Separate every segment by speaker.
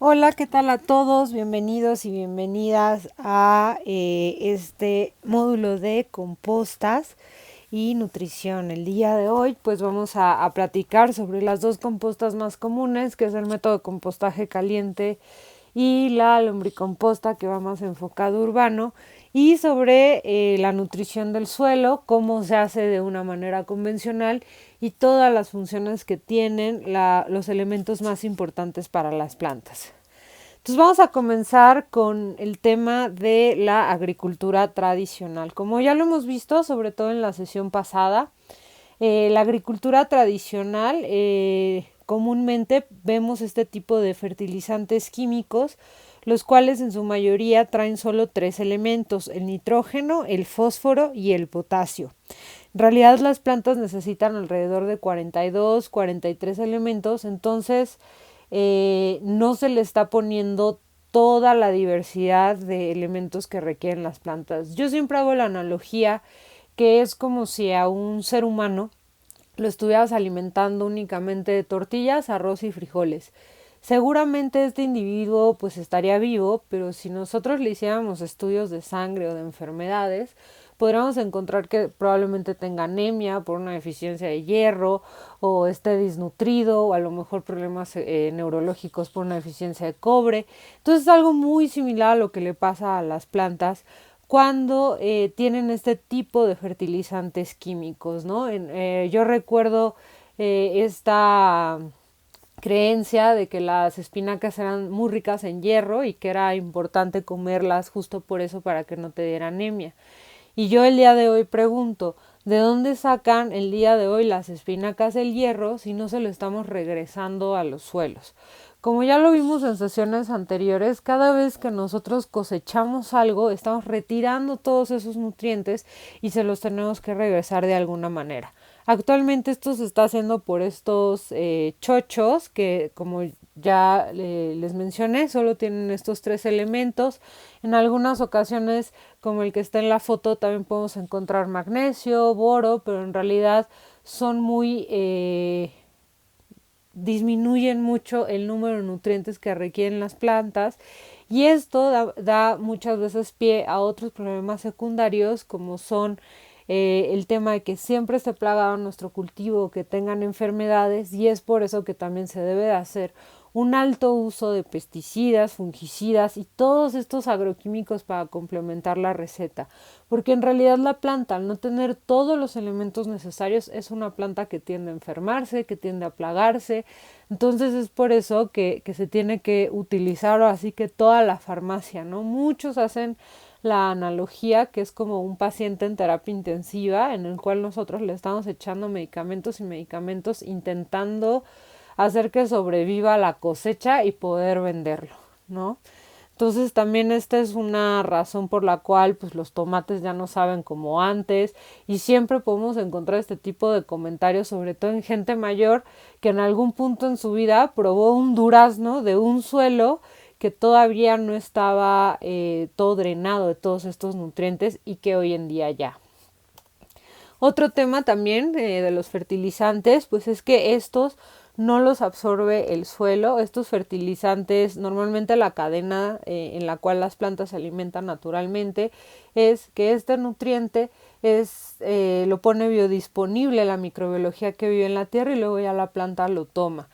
Speaker 1: Hola, ¿qué tal a todos? Bienvenidos y bienvenidas a este módulo de compostas y nutrición. El día de hoy pues vamos a platicar sobre las dos compostas más comunes, que es el método de compostaje caliente y la lombricomposta, que va más enfocado urbano, y sobre la nutrición del suelo, cómo se hace de una manera convencional y todas las funciones que tienen los elementos más importantes para las plantas. Entonces vamos a comenzar con el tema de la agricultura tradicional. Como ya lo hemos visto, sobre todo en la sesión pasada, la agricultura tradicional comúnmente vemos este tipo de fertilizantes químicos, los cuales en su mayoría traen solo tres elementos: el nitrógeno, el fósforo y el potasio. En realidad las plantas necesitan alrededor de 42, 43 elementos, entonces no se le está poniendo toda la diversidad de elementos que requieren las plantas. Yo siempre hago la analogía que es como si a un ser humano lo estuvieras alimentando únicamente de tortillas, arroz y frijoles. Seguramente este individuo pues estaría vivo, pero si nosotros le hiciéramos estudios de sangre o de enfermedades, podríamos encontrar que probablemente tenga anemia por una deficiencia de hierro, o esté desnutrido, o a lo mejor problemas neurológicos por una deficiencia de cobre. Entonces es algo muy similar a lo que le pasa a las plantas cuando tienen este tipo de fertilizantes químicos, ¿no? Yo recuerdo esta creencia de que las espinacas eran muy ricas en hierro y que era importante comerlas justo por eso, para que no te diera anemia. Y yo el día de hoy pregunto, ¿de dónde sacan el día de hoy las espinacas el hierro si no se lo estamos regresando a los suelos? Como ya lo vimos en sesiones anteriores, cada vez que nosotros cosechamos algo, estamos retirando todos esos nutrientes y se los tenemos que regresar de alguna manera. Actualmente esto se está haciendo por estos chochos que, como ya les mencioné, solo tienen estos tres elementos. En algunas ocasiones, como el que está en la foto, también podemos encontrar magnesio, boro, pero en realidad son muy disminuyen mucho el número de nutrientes que requieren las plantas, y esto da muchas veces pie a otros problemas secundarios, como son el tema de que siempre esté plagado nuestro cultivo, que tengan enfermedades, y es por eso que también se debe de hacer un alto uso de pesticidas, fungicidas y todos estos agroquímicos para complementar la receta, porque en realidad la planta, al no tener todos los elementos necesarios, es una planta que tiende a enfermarse, que tiende a plagarse. Entonces es por eso que se tiene que utilizar así que toda la farmacia, ¿no? Muchos hacen la analogía que es como un paciente en terapia intensiva, en el cual nosotros le estamos echando medicamentos y medicamentos, intentando hacer que sobreviva la cosecha y poder venderlo, ¿no? Entonces también esta es una razón por la cual pues los tomates ya no saben como antes, y siempre podemos encontrar este tipo de comentarios, sobre todo en gente mayor que en algún punto en su vida probó un durazno de un suelo que todavía no estaba todo drenado de todos estos nutrientes, y que hoy en día ya. Otro tema también de los fertilizantes, pues es que estos no los absorbe el suelo. Estos fertilizantes, normalmente la cadena en la cual las plantas se alimentan naturalmente, es que este nutriente lo pone biodisponible la microbiología que vive en la tierra, y luego ya la planta lo toma.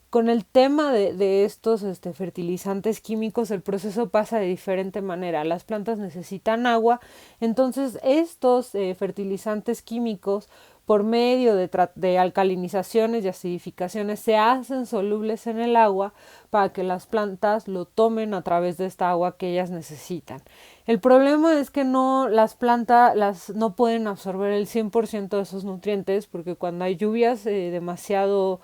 Speaker 1: Con el tema de estos fertilizantes químicos, el proceso pasa de diferente manera. Las plantas necesitan agua, entonces estos fertilizantes químicos, por medio de alcalinizaciones y acidificaciones, se hacen solubles en el agua para que las plantas lo tomen a través de esta agua que ellas necesitan. El problema es que las plantas no pueden absorber el 100% de esos nutrientes, porque cuando hay lluvias demasiado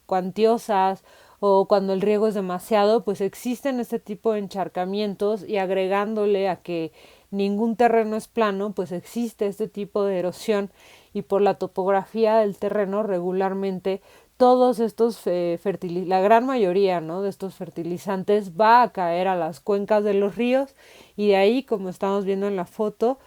Speaker 1: cuantiosas, o cuando el riego es demasiado, pues existen este tipo de encharcamientos, y agregándole a que ningún terreno es plano, pues existe este tipo de erosión, y por la topografía del terreno regularmente todos estos la gran mayoría, ¿no?, de estos fertilizantes va a caer a las cuencas de los ríos, y de ahí, como estamos viendo en la foto,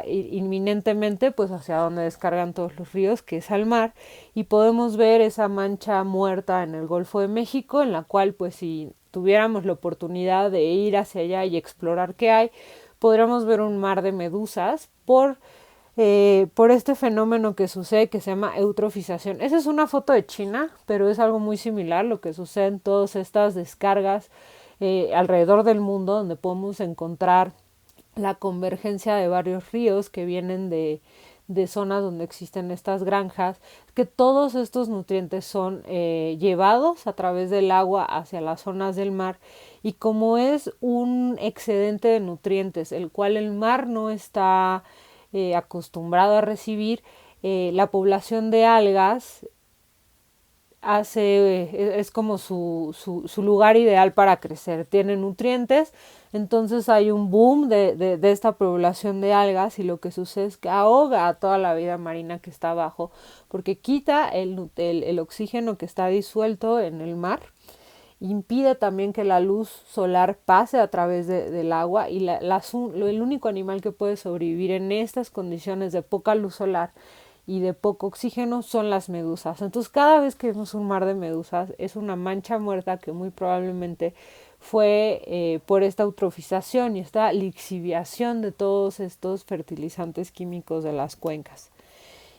Speaker 1: inminentemente pues hacia donde descargan todos los ríos, que es al mar, y podemos ver esa mancha muerta en el Golfo de México, en la cual pues si tuviéramos la oportunidad de ir hacia allá y explorar qué hay, podríamos ver un mar de medusas por este fenómeno que sucede que se llama eutrofización. Esa es una foto de China, pero es algo muy similar lo que sucede en todas estas descargas alrededor del mundo, donde podemos encontrar la convergencia de varios ríos que vienen de zonas donde existen estas granjas, que todos estos nutrientes son llevados a través del agua hacia las zonas del mar, y como es un excedente de nutrientes, el cual el mar no está acostumbrado a recibir, la población de algas es como su lugar ideal para crecer, tiene nutrientes, entonces hay un boom de esta población de algas, y lo que sucede es que ahoga a toda la vida marina que está abajo, porque quita el oxígeno que está disuelto en el mar, impide también que la luz solar pase a través del agua, y el único animal que puede sobrevivir en estas condiciones de poca luz solar y de poco oxígeno son las medusas. Entonces cada vez que vemos un mar de medusas es una mancha muerta que muy probablemente fue por esta eutrofización y esta lixiviación de todos estos fertilizantes químicos de las cuencas.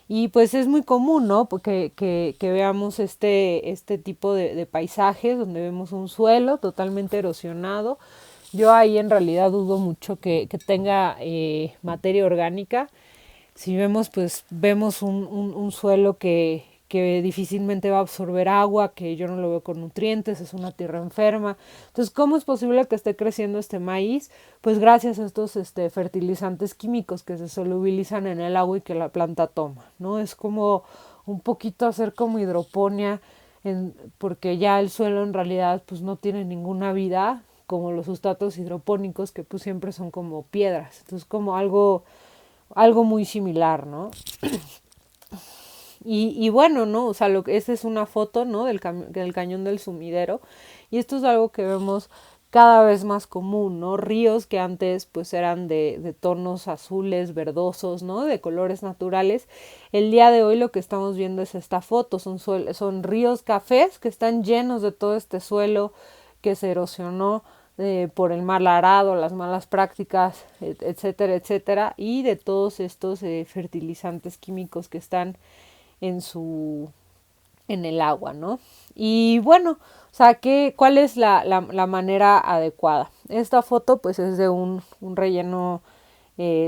Speaker 1: Y pues es muy común, ¿no? Porque que veamos este tipo de paisajes donde vemos un suelo totalmente erosionado. Yo ahí en realidad dudo mucho que tenga materia orgánica. Si vemos, pues vemos un suelo que difícilmente va a absorber agua, que yo no lo veo con nutrientes, es una tierra enferma. Entonces, ¿cómo es posible que esté creciendo este maíz? Pues gracias a estos fertilizantes químicos que se solubilizan en el agua y que la planta toma, ¿no? Es como un poquito hacer como hidroponía, porque ya el suelo en realidad pues no tiene ninguna vida, como los sustratos hidropónicos, que pues siempre son como piedras. Entonces, como algo muy similar, ¿no? Y bueno, ¿no? O sea, esa es una foto, ¿no? Del cañón del Sumidero, y esto es algo que vemos cada vez más común, ¿no? Ríos que antes pues eran de tonos azules, verdosos, ¿no? De colores naturales. El día de hoy lo que estamos viendo es esta foto, son ríos cafés que están llenos de todo este suelo que se erosionó por el mal arado, las malas prácticas, etcétera, etcétera, y de todos estos fertilizantes químicos que están en el agua, ¿no? Y bueno, o sea, ¿cuál es la manera adecuada? Esta foto pues es de un relleno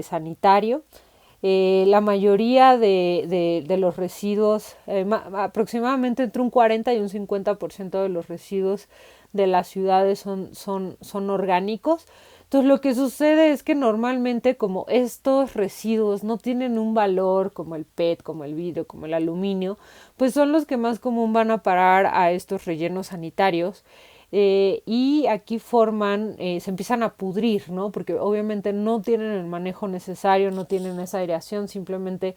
Speaker 1: sanitario. La mayoría de los residuos, aproximadamente entre un 40 y un 50% de los residuos de las ciudades son orgánicos. Entonces lo que sucede es que normalmente, como estos residuos no tienen un valor como el PET, como el vidrio, como el aluminio, pues son los que más común van a parar a estos rellenos sanitarios. Y aquí se empiezan a pudrir, ¿no? Porque obviamente no tienen el manejo necesario, no tienen esa aireación, simplemente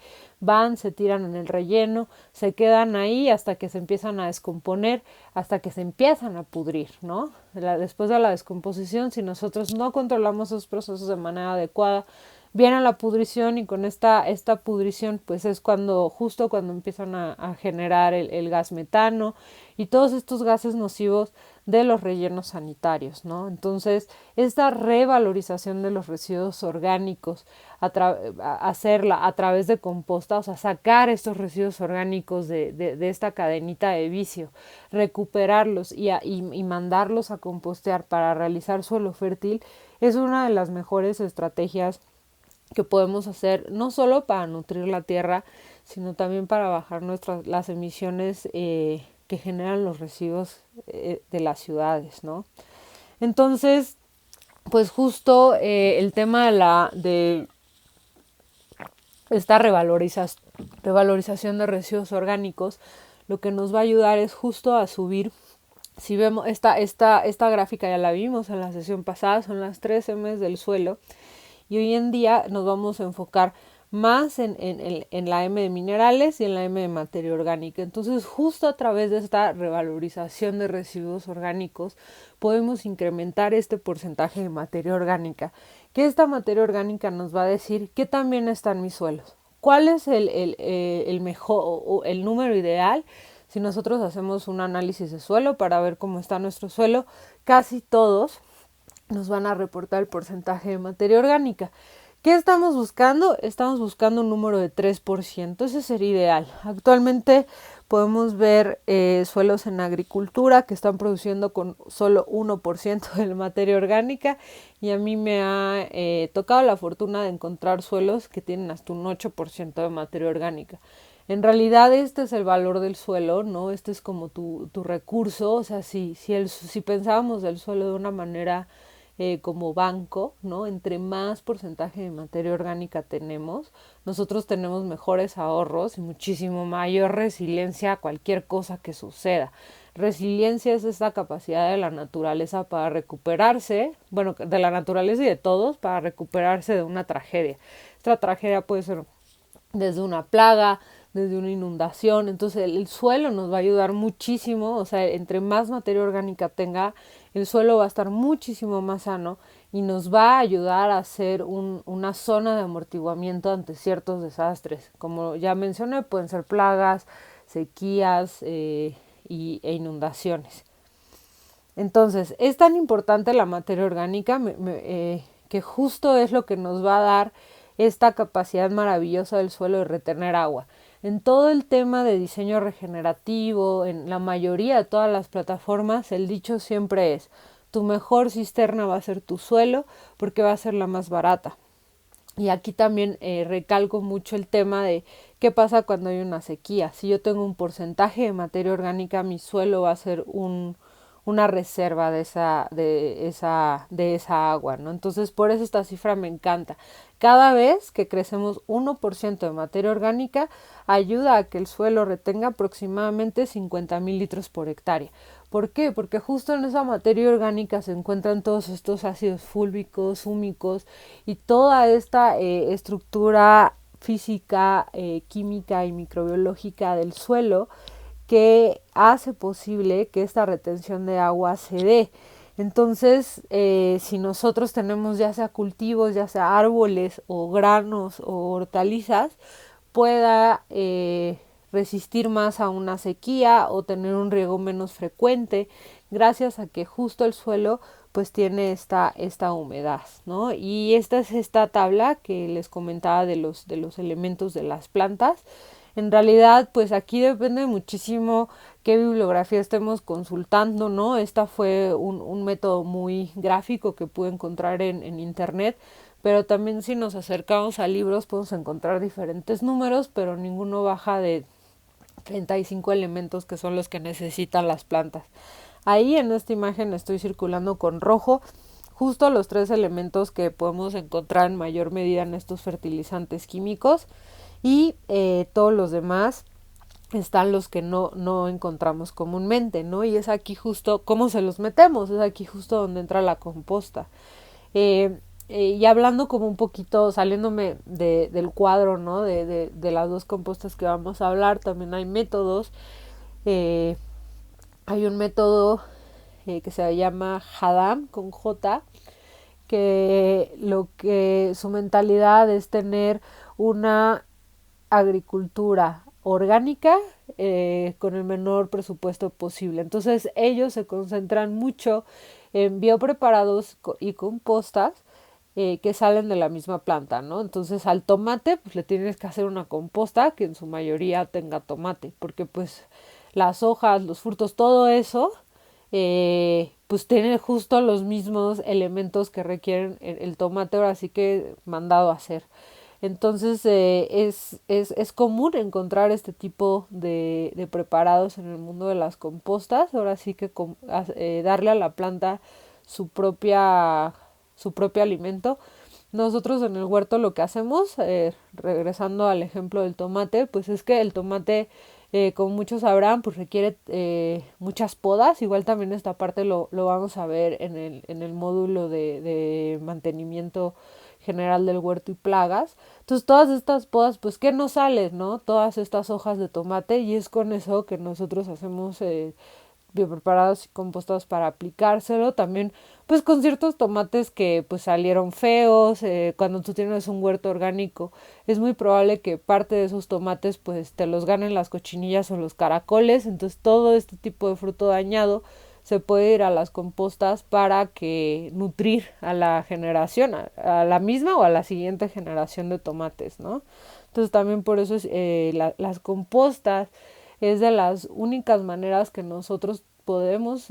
Speaker 1: se tiran en el relleno, se quedan ahí hasta que se empiezan a descomponer, hasta que se empiezan a pudrir, ¿no? Después de la descomposición, si nosotros no controlamos esos procesos de manera adecuada, viene la pudrición, y con esta pudrición pues es justo cuando empiezan a generar el gas metano y todos estos gases nocivos de los rellenos sanitarios, ¿no? Entonces, esta revalorización de los residuos orgánicos, hacerla a través de composta, o sea, sacar estos residuos orgánicos de esta cadenita de vicio, recuperarlos y mandarlos a compostear para realizar suelo fértil, es una de las mejores estrategias que podemos hacer, no solo para nutrir la tierra, sino también para bajar las emisiones que generan los residuos de las ciudades, ¿no? Entonces, pues justo el tema de esta revalorización de residuos orgánicos, lo que nos va a ayudar es justo a subir. Si vemos esta gráfica, ya la vimos en la sesión pasada, son las 3 M's del suelo, y hoy en día nos vamos a enfocar más en la M de minerales y en la M de materia orgánica. Entonces, justo a través de esta revalorización de residuos orgánicos, podemos incrementar este porcentaje de materia orgánica, que esta materia orgánica nos va a decir qué tan bien están mis suelos, cuál es el mejor o el número ideal. Si nosotros hacemos un análisis de suelo para ver cómo está nuestro suelo, casi todos nos van a reportar el porcentaje de materia orgánica. ¿Qué estamos buscando? Estamos buscando un número de 3%, ese sería ideal. Actualmente podemos ver suelos en agricultura que están produciendo con solo 1% de materia orgánica, y a mí me ha tocado la fortuna de encontrar suelos que tienen hasta un 8% de materia orgánica. En realidad este es el valor del suelo, ¿no? Este es como tu recurso. O sea, si pensábamos del suelo de una manera como banco, ¿no? Entre más porcentaje de materia orgánica tenemos, nosotros tenemos mejores ahorros y muchísimo mayor resiliencia a cualquier cosa que suceda. Resiliencia es esta capacidad de la naturaleza para recuperarse, bueno, de la naturaleza y de todos, para recuperarse de una tragedia. Esta tragedia puede ser desde una plaga, desde una inundación. Entonces el suelo nos va a ayudar muchísimo. O sea, entre más materia orgánica tenga, el suelo va a estar muchísimo más sano y nos va a ayudar a hacer una zona de amortiguamiento ante ciertos desastres. Como ya mencioné, pueden ser plagas, sequías e inundaciones. Entonces, es tan importante la materia orgánica que justo es lo que nos va a dar esta capacidad maravillosa del suelo de retener agua. En todo el tema de diseño regenerativo, en la mayoría de todas las plataformas, el dicho siempre es: tu mejor cisterna va a ser tu suelo, porque va a ser la más barata. Y aquí también recalco mucho el tema de qué pasa cuando hay una sequía. Si yo tengo un porcentaje de materia orgánica, mi suelo va a ser una reserva de esa agua, ¿no? Entonces, por eso esta cifra me encanta. Cada vez que crecemos 1% de materia orgánica, ayuda a que el suelo retenga aproximadamente 50,000 litros por hectárea. ¿Por qué? Porque justo en esa materia orgánica se encuentran todos estos ácidos fúlvicos, húmicos y toda esta estructura física, química y microbiológica del suelo, que hace posible que esta retención de agua se dé. Entonces, si nosotros tenemos ya sea cultivos, ya sea árboles o granos o hortalizas, pueda resistir más a una sequía o tener un riego menos frecuente, gracias a que justo el suelo pues tiene esta humedad, ¿no? Y esta es esta tabla que les comentaba de los elementos de las plantas. En realidad, pues aquí depende muchísimo qué bibliografía estemos consultando, ¿no? Esta fue un método muy gráfico que pude encontrar en internet, pero también si nos acercamos a libros podemos encontrar diferentes números, pero ninguno baja de 35 elementos, que son los que necesitan las plantas. Ahí en esta imagen estoy circulando con rojo justo los 3 elementos que podemos encontrar en mayor medida en estos fertilizantes químicos, y todos los demás están los que no encontramos comúnmente, ¿no? Y es aquí justo cómo se los metemos, es aquí justo donde entra la composta. Y hablando como un poquito, saliéndome del cuadro, ¿no? De las 2 compostas que vamos a hablar, también hay métodos. Hay un método que se llama Haddam, con J, que su mentalidad es tener una agricultura orgánica con el menor presupuesto posible. Entonces ellos se concentran mucho en biopreparados y compostas que salen de la misma planta, ¿no? Entonces al tomate pues le tienes que hacer una composta que en su mayoría tenga tomate, porque pues las hojas, los frutos, todo eso pues tiene justo los mismos elementos que requieren el tomate, ahora sí que mandado a hacer. Entonces es común encontrar este tipo de preparados en el mundo de las compostas. Ahora sí que darle a la planta su propio alimento. Nosotros en el huerto lo que hacemos, regresando al ejemplo del tomate, pues es que el tomate, como muchos sabrán, pues requiere muchas podas. Igual también esta parte lo vamos a ver en el módulo de mantenimiento general del huerto y plagas. Entonces todas estas podas, pues ¿qué nos sale, no? Todas estas hojas de tomate, y es con eso que nosotros hacemos biopreparados y compostados para aplicárselo. También pues con ciertos tomates que pues salieron feos, cuando tú tienes un huerto orgánico es muy probable que parte de esos tomates pues te los ganen las cochinillas o los caracoles. Entonces todo este tipo de fruto dañado se puede ir a las compostas para que nutrir a la generación, a la misma o a la siguiente generación de tomates, ¿no? Entonces también por eso es, las compostas es de las únicas maneras que nosotros podemos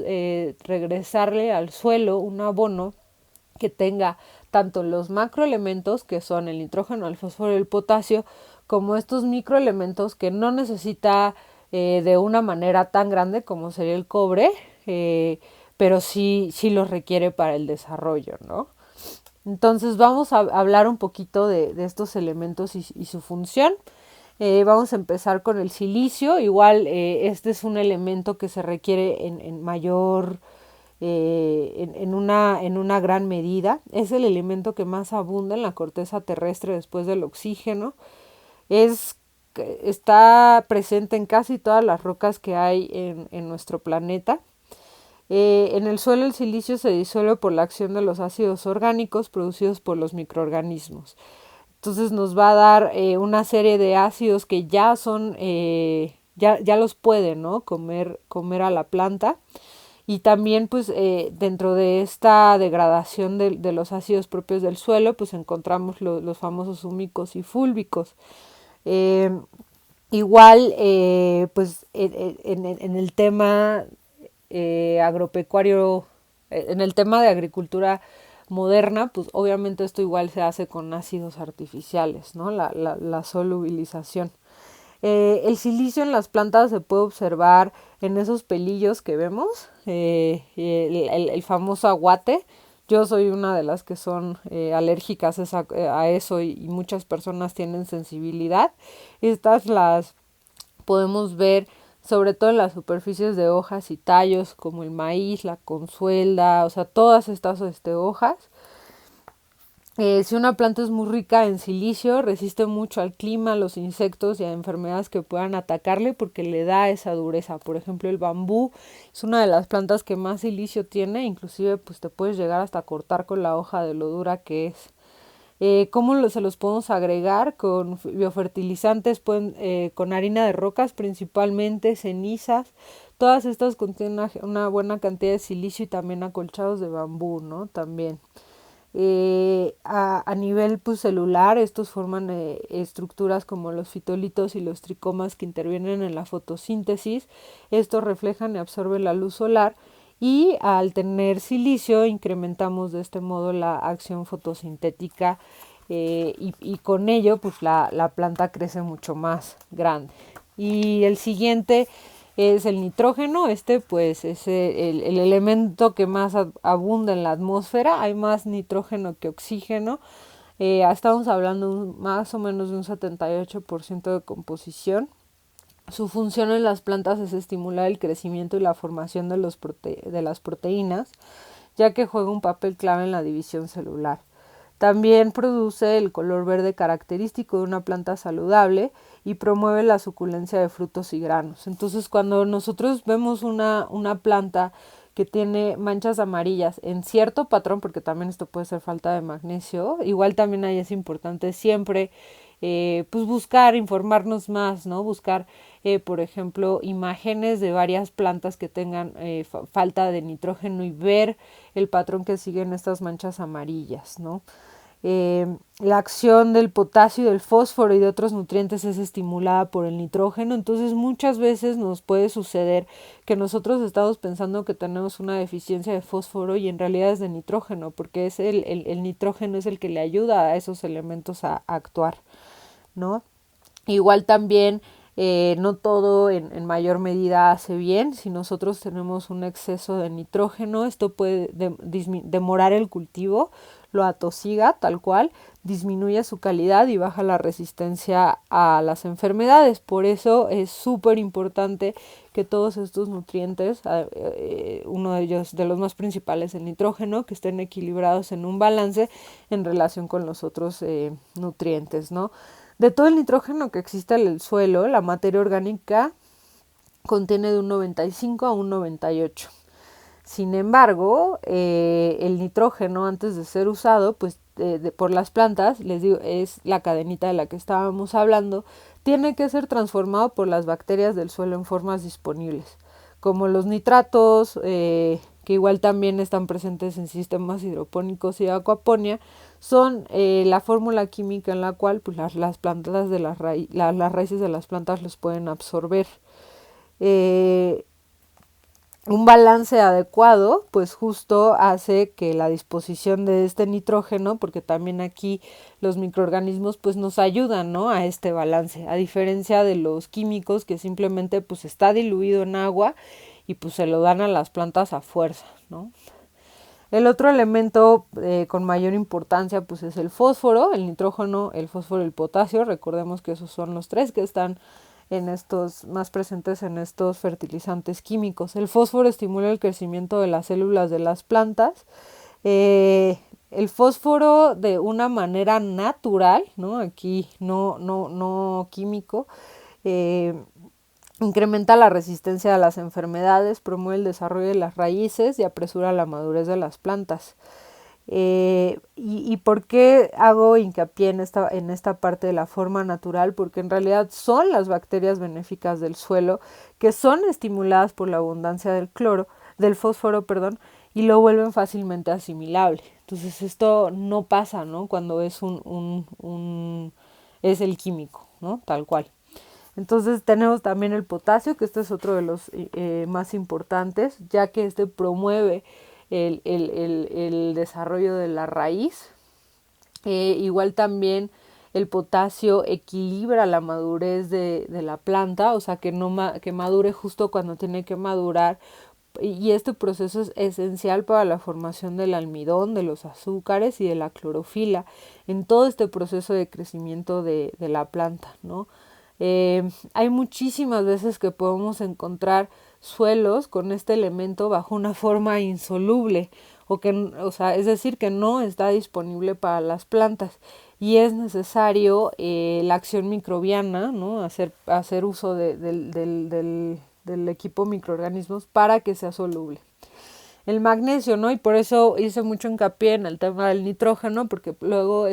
Speaker 1: regresarle al suelo un abono que tenga tanto los macroelementos, que son el nitrógeno, el fósforo y el potasio, como estos microelementos que no necesita de una manera tan grande como sería el cobre, pero sí los requiere para el desarrollo, ¿no? Entonces vamos a hablar un poquito de estos elementos y su función. Vamos a empezar con el silicio. Igual este es un elemento que se requiere en mayor, en una gran medida. Es el elemento que más abunda en la corteza terrestre después del oxígeno. Está presente en casi todas las rocas que hay en nuestro planeta. En el suelo el silicio se disuelve por la acción de los ácidos orgánicos producidos por los microorganismos. Entonces nos va a dar una serie de ácidos que ya son, ya los puede, ¿no? comer a la planta. Y también pues dentro de esta degradación de los ácidos propios del suelo pues encontramos los famosos húmicos y fúlbicos. Igual pues en el tema agropecuario, en el tema de agricultura moderna, pues obviamente esto igual se hace con ácidos artificiales, ¿no? La solubilización. El silicio en las plantas se puede observar en esos pelillos que vemos, el famoso aguate. Yo soy una de las que son alérgicas a eso, y muchas personas tienen sensibilidad. Estas las podemos ver sobre todo en las superficies de hojas y tallos como el maíz, la consuelda, o sea, todas estas hojas. Si una planta es muy rica en silicio, resiste mucho al clima, a los insectos y a enfermedades que puedan atacarle porque le da esa dureza. Por ejemplo, el bambú es una de las plantas que más silicio tiene, inclusive pues te puedes llegar hasta cortar con la hoja de lo dura que es. ¿Cómo se los podemos agregar? Con biofertilizantes, con harina de rocas principalmente, cenizas. Todas estas contienen una buena cantidad de silicio y también acolchados de bambú, ¿no? También. A nivel pues, celular, estos forman estructuras como los fitolitos y los tricomas que intervienen en la fotosíntesis. Estos reflejan y absorben la luz solar, y al tener silicio incrementamos de este modo la acción fotosintética, y con ello pues la planta crece mucho más grande. Y el siguiente es el nitrógeno. Pues es el elemento que más abunda en la atmósfera. Hay más nitrógeno que oxígeno. Estamos hablando más o menos de un 78% de composición. Su función en las plantas es estimular el crecimiento y la formación de las proteínas, ya que juega un papel clave en la división celular. También produce el color verde característico de una planta saludable y promueve la suculencia de frutos y granos. Entonces, cuando nosotros vemos una planta que tiene manchas amarillas en cierto patrón, porque también esto puede ser falta de magnesio, igual también ahí es importante siempre pues buscar informarnos más, ¿no? Buscar, por ejemplo, imágenes de varias plantas que tengan falta de nitrógeno y ver el patrón que siguen estas manchas amarillas, ¿no? La acción del potasio, del fósforo y de otros nutrientes es estimulada por el nitrógeno. Entonces muchas veces nos puede suceder que nosotros estamos pensando que tenemos una deficiencia de fósforo y en realidad es de nitrógeno, porque es el nitrógeno es el que le ayuda a esos elementos a actuar, ¿no? Igual también no todo en mayor medida hace bien. Si nosotros tenemos un exceso de nitrógeno, esto puede demorar el cultivo, lo atosiga tal cual. disminuye su calidad y baja la resistencia a las enfermedades. Por eso es súper importante que todos estos nutrientes, uno de ellos, de los más principales, el nitrógeno, que estén equilibrados en un balance en relación con los otros nutrientes, ¿no? De todo el nitrógeno que existe en el suelo, la materia orgánica contiene de un 95 a un 98. Sin embargo, el nitrógeno, antes de ser usado pues por las plantas, les digo, es la cadenita de la que estábamos hablando, tiene que ser transformado por las bacterias del suelo en formas disponibles, como los nitratos, que igual también están presentes en sistemas hidropónicos y acuaponía, son la fórmula química en la cual pues, las plantas de las raíces de las plantas los pueden absorber. Un balance adecuado pues justo hace que la disposición de este nitrógeno, porque también aquí los microorganismos pues nos ayudan, ¿no?, a este balance, a diferencia de los químicos que simplemente pues está diluido en agua y pues se lo dan a las plantas a fuerza, ¿no? El otro elemento con mayor importancia pues es el fósforo, el nitrógeno, el fósforo y el potasio. Recordemos que esos son los tres que están más presentes en estos fertilizantes químicos. El fósforo estimula el crecimiento de las células de las plantas. El fósforo de una manera natural, ¿no? Aquí no químico, incrementa la resistencia a las enfermedades, promueve el desarrollo de las raíces y apresura la madurez de las plantas. ¿Y por qué hago hincapié en esta parte de la forma natural? Porque en realidad son las bacterias benéficas del suelo que son estimuladas por la abundancia del fósforo, y lo vuelven fácilmente asimilable. Entonces esto no pasa, ¿no?, cuando es es el químico, ¿no?, tal cual. Entonces tenemos también el potasio, que este es otro de los más importantes, ya que este promueve el desarrollo de la raíz. Igual también el potasio equilibra la madurez de la planta, o sea que madure justo cuando tiene que madurar, y este proceso es esencial para la formación del almidón, de los azúcares y de la clorofila en todo este proceso de crecimiento de la planta, ¿no? Hay muchísimas veces que podemos encontrar suelos con este elemento bajo una forma insoluble, es decir, que no está disponible para las plantas, y es necesario la acción microbiana, ¿no?, hacer uso del equipo microorganismos para que sea soluble. El magnesio, ¿no? Y por eso hice mucho hincapié en el tema del nitrógeno, porque luego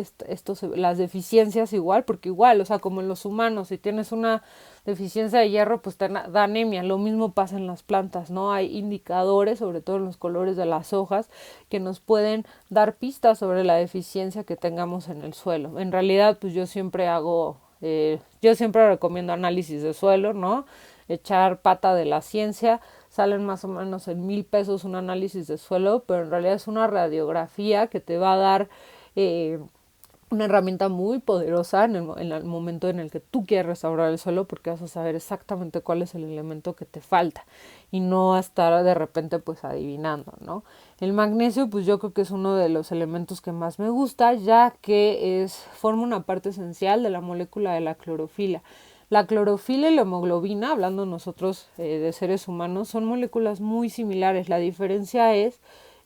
Speaker 1: las deficiencias igual, o sea, como en los humanos, si tienes una deficiencia de hierro, pues te da anemia. Lo mismo pasa en las plantas, ¿no? Hay indicadores, sobre todo en los colores de las hojas, que nos pueden dar pistas sobre la deficiencia que tengamos en el suelo. En realidad, pues yo siempre recomiendo análisis de suelo, ¿no? Echar pata de la ciencia. Salen más o menos en $1,000 un análisis de suelo, pero en realidad es una radiografía que te va a dar una herramienta muy poderosa en el momento en el que tú quieres restaurar el suelo, porque vas a saber exactamente cuál es el elemento que te falta y no a estar de repente pues adivinando, ¿no? El magnesio pues yo creo que es uno de los elementos que más me gusta, ya que forma una parte esencial de la molécula de la clorofila. La clorofila y la hemoglobina, hablando nosotros de seres humanos, son moléculas muy similares. La diferencia es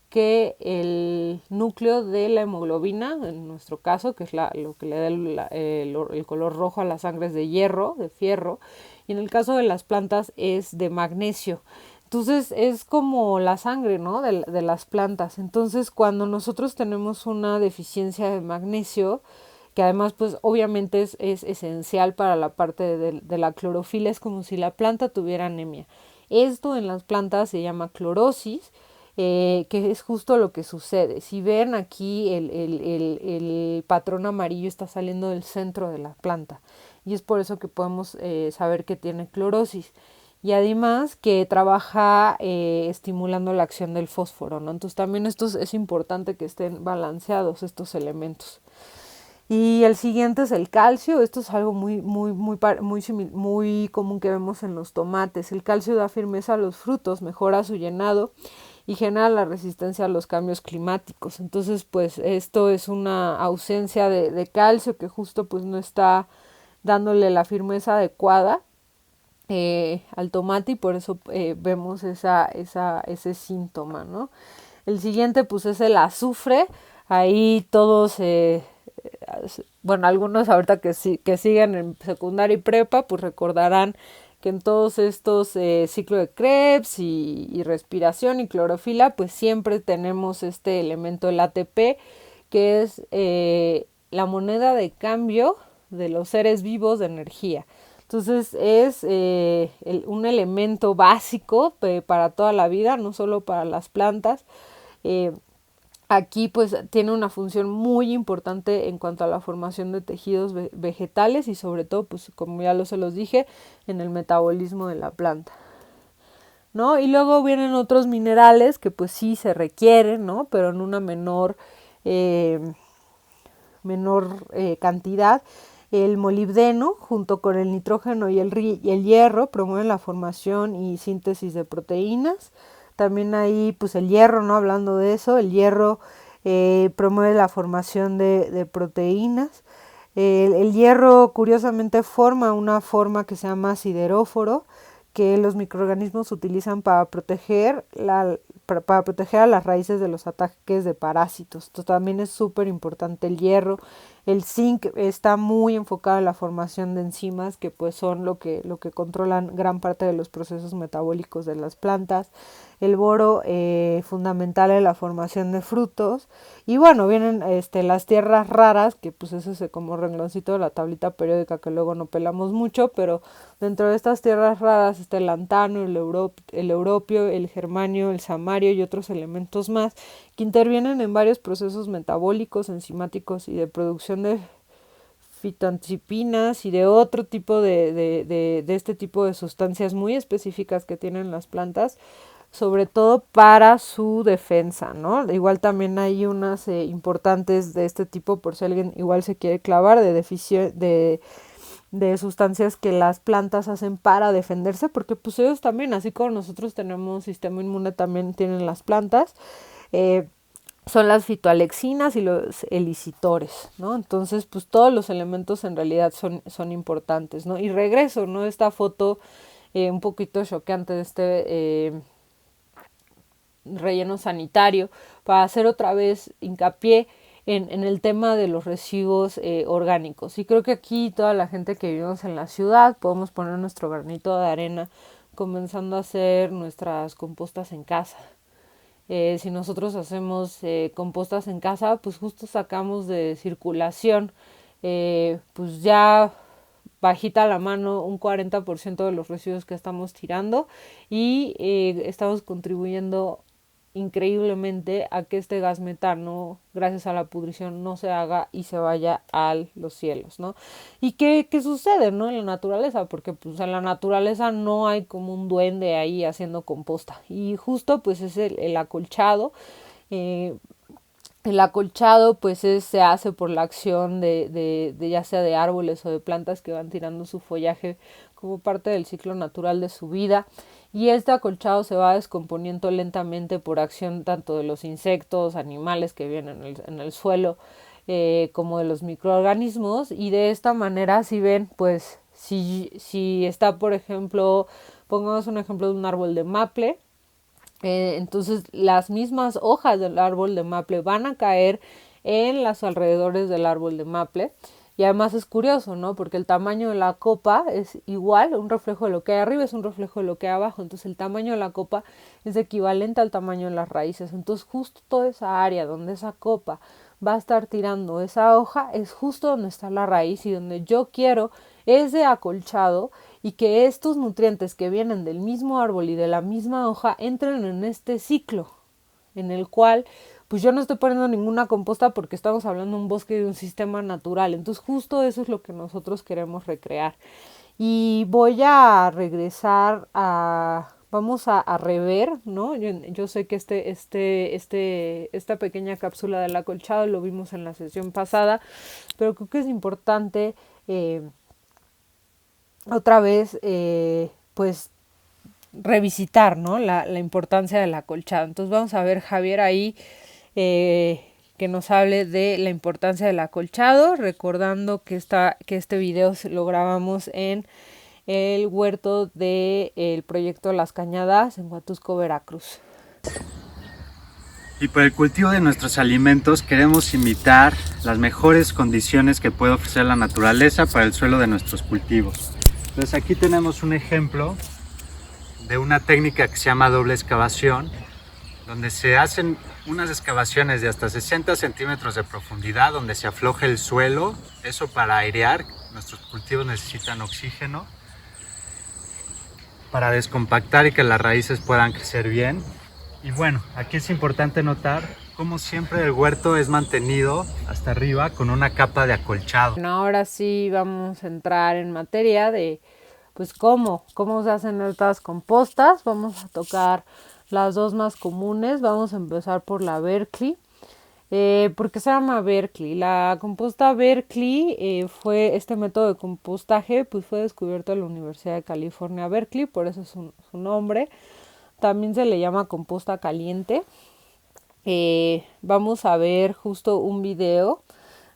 Speaker 1: que el núcleo de la hemoglobina, en nuestro caso, que es lo que le da el color rojo a la sangre, es de hierro, de fierro, y en el caso de las plantas es de magnesio. Entonces es como la sangre, ¿no?, de las plantas. Entonces cuando nosotros tenemos una deficiencia de magnesio, que además pues obviamente es esencial para la parte de la clorofila, es como si la planta tuviera anemia. Esto en las plantas se llama clorosis, que es justo lo que sucede. Si ven aquí el patrón amarillo está saliendo del centro de la planta, y es por eso que podemos saber que tiene clorosis. Y además que trabaja estimulando la acción del fósforo, ¿no? Entonces también es importante que estén balanceados estos elementos. Y el siguiente es el calcio. Esto es algo muy común que vemos en los tomates. El calcio da firmeza a los frutos, mejora su llenado y genera la resistencia a los cambios climáticos. Entonces, pues esto es una ausencia de calcio que justo pues no está dándole la firmeza adecuada al tomate, y por eso vemos ese síntoma, ¿no? El siguiente pues es el azufre. Ahí todos, bueno, algunos ahorita que siguen en secundaria y prepa, pues recordarán que en todos estos ciclos de Krebs y respiración y clorofila, pues siempre tenemos este elemento, el ATP, que es la moneda de cambio de los seres vivos de energía. Entonces es un elemento básico para toda la vida, no solo para las plantas. Aquí pues tiene una función muy importante en cuanto a la formación de tejidos vegetales y sobre todo, pues como ya se los dije, en el metabolismo de la planta, ¿no? Y luego vienen otros minerales que pues sí se requieren, ¿no? Pero en una menor cantidad. El molibdeno, junto con el nitrógeno y el hierro, promueven la formación y síntesis de proteínas. También ahí, pues el hierro, ¿no? Hablando de eso, el hierro promueve la formación de proteínas. El hierro, curiosamente, forma una forma que se llama sideróforo, que los microorganismos utilizan para proteger a las raíces de los ataques de parásitos. Esto también es súper importante el hierro. El zinc está muy enfocado en la formación de enzimas, que pues son lo que controlan gran parte de los procesos metabólicos de las plantas. El boro, fundamental en la formación de frutos. Y bueno, vienen las tierras raras, que pues ese es como rengloncito de la tablita periódica que luego no pelamos mucho, pero dentro de estas tierras raras está el lantano, el europio, el germanio, el samario y otros elementos más que intervienen en varios procesos metabólicos, enzimáticos y de producción de fitoantipinas y de otro tipo de este tipo de sustancias muy específicas que tienen las plantas, sobre todo para su defensa, ¿no? Igual también hay unas importantes de este tipo, por si alguien igual se quiere clavar, de sustancias que las plantas hacen para defenderse, porque pues ellos también, así como nosotros tenemos sistema inmune, también tienen las plantas. Son las fitoalexinas y los elicitores, ¿no? Entonces, pues todos los elementos en realidad son importantes, ¿no? Y regreso, ¿no? Esta foto un poquito choqueante de relleno sanitario, para hacer otra vez hincapié en el tema de los residuos orgánicos. Y creo que aquí toda la gente que vivimos en la ciudad podemos poner nuestro granito de arena comenzando a hacer nuestras compostas en casa. Si nosotros hacemos compostas en casa, pues justo sacamos de circulación, pues ya bajita la mano un 40% de los residuos que estamos tirando, y estamos contribuyendo increíblemente a que este gas metano, gracias a la pudrición, no se haga y se vaya a los cielos, ¿no? ¿Y qué sucede, no? En la naturaleza, porque pues en la naturaleza no hay como un duende ahí haciendo composta, y justo pues es el acolchado. El acolchado pues se hace por la acción de ya sea de árboles o de plantas que van tirando su follaje como parte del ciclo natural de su vida, y este acolchado se va descomponiendo lentamente por acción tanto de los insectos, animales que viven en el suelo, como de los microorganismos. Y de esta manera, si ven, pues si está, por ejemplo, pongamos un ejemplo de un árbol de maple, entonces las mismas hojas del árbol de maple van a caer en los alrededores del árbol de maple. Y además es curioso, ¿no? Porque el tamaño de la copa es igual, un reflejo de lo que hay arriba es un reflejo de lo que hay abajo. Entonces el tamaño de la copa es equivalente al tamaño de las raíces. Entonces justo toda esa área donde esa copa va a estar tirando esa hoja es justo donde está la raíz, y donde yo quiero ese acolchado, y que estos nutrientes que vienen del mismo árbol y de la misma hoja entren en este ciclo en el cual pues yo no estoy poniendo ninguna composta, porque estamos hablando de un bosque y de un sistema natural. Entonces justo eso es lo que nosotros queremos recrear. Y voy a regresar vamos a rever, ¿no? Yo sé que esta pequeña cápsula del acolchado lo vimos en la sesión pasada, pero creo que es importante otra vez, pues revisitar, ¿no? La importancia del acolchado. Entonces vamos a ver, Javier, ahí que nos hable de la importancia del acolchado, recordando que este video lo grabamos en el huerto del proyecto Las Cañadas en Huatusco, Veracruz.
Speaker 2: Y por el cultivo de nuestros alimentos queremos imitar las mejores condiciones que puede ofrecer la naturaleza para el suelo de nuestros cultivos. Entonces aquí tenemos un ejemplo de una técnica que se llama doble excavación, donde se hacen unas excavaciones de hasta 60 centímetros de profundidad, donde se afloja el suelo, eso para airear. Nuestros cultivos necesitan oxígeno para descompactar y que las raíces puedan crecer bien. Y bueno, aquí es importante notar cómo siempre el huerto es mantenido hasta arriba con una capa de acolchado.
Speaker 1: Bueno, ahora sí vamos a entrar en materia de pues cómo se hacen estas compostas. Vamos a tocar las dos más comunes. Vamos a empezar por la Berkeley. ¿Por qué se llama Berkeley? La composta Berkeley fue este método de compostaje, pues fue descubierto en la Universidad de California, Berkeley, por eso es su nombre. También se le llama composta caliente. Vamos a ver justo un video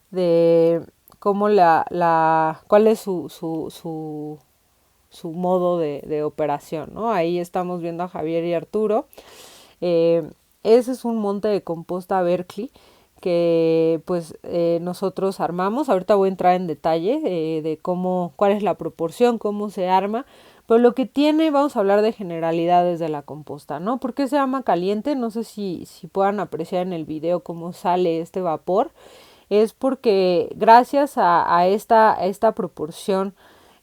Speaker 1: de cómo cuál es su modo de operación, ¿no? Ahí estamos viendo a Javier y Arturo. Ese es un monte de composta Berkeley que pues nosotros armamos. Ahorita voy a entrar en detalle de cuál es la proporción, cómo se arma. Pero lo que tiene, vamos a hablar de generalidades de la composta, ¿no? ¿Por qué se llama caliente? No sé si puedan apreciar en el video cómo sale este vapor. Es porque gracias a esta proporción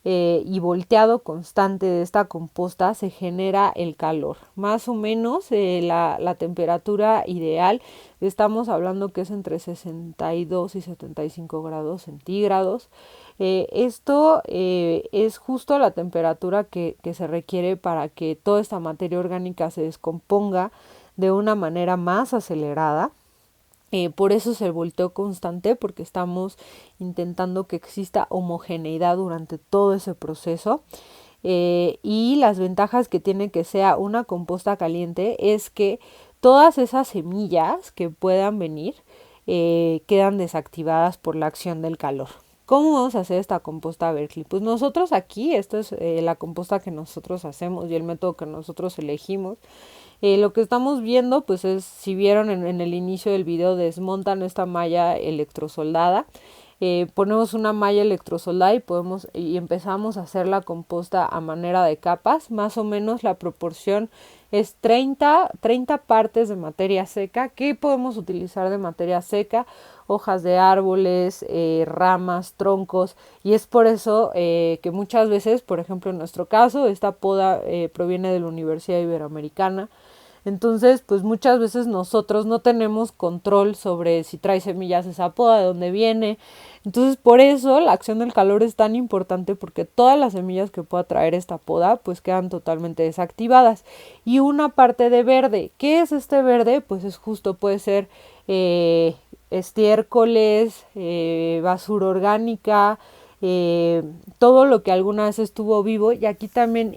Speaker 1: y volteado constante de esta composta se genera el calor. Más o menos la temperatura ideal, estamos hablando que es entre 62 y 75 grados centígrados. Esto es justo la temperatura que se requiere para que toda esta materia orgánica se descomponga de una manera más acelerada. Por eso es el volteo constante, porque estamos intentando que exista homogeneidad durante todo ese proceso. Y las ventajas que tiene que sea una composta caliente es que todas esas semillas que puedan venir quedan desactivadas por la acción del calor. ¿Cómo vamos a hacer esta composta Berkeley? Pues nosotros aquí, esta es la composta que nosotros hacemos y el método que nosotros elegimos. Lo que estamos viendo, pues es, si vieron en el inicio del video, desmontan esta malla electrosoldada. Ponemos una malla electrosoldada y empezamos a hacer la composta a manera de capas. Más o menos la proporción es 30 partes de materia seca. ¿Qué podemos utilizar de materia seca? Hojas de árboles, ramas, troncos, y es por eso que muchas veces, por ejemplo en nuestro caso, esta poda proviene de la Universidad Iberoamericana. Entonces, pues muchas veces nosotros no tenemos control sobre si trae semillas esa poda, de dónde viene. Entonces, por eso la acción del calor es tan importante, porque todas las semillas que pueda traer esta poda, pues quedan totalmente desactivadas. Y una parte de verde. ¿Qué es este verde? Pues es justo, puede ser estiércoles, basura orgánica, todo lo que alguna vez estuvo vivo, y aquí también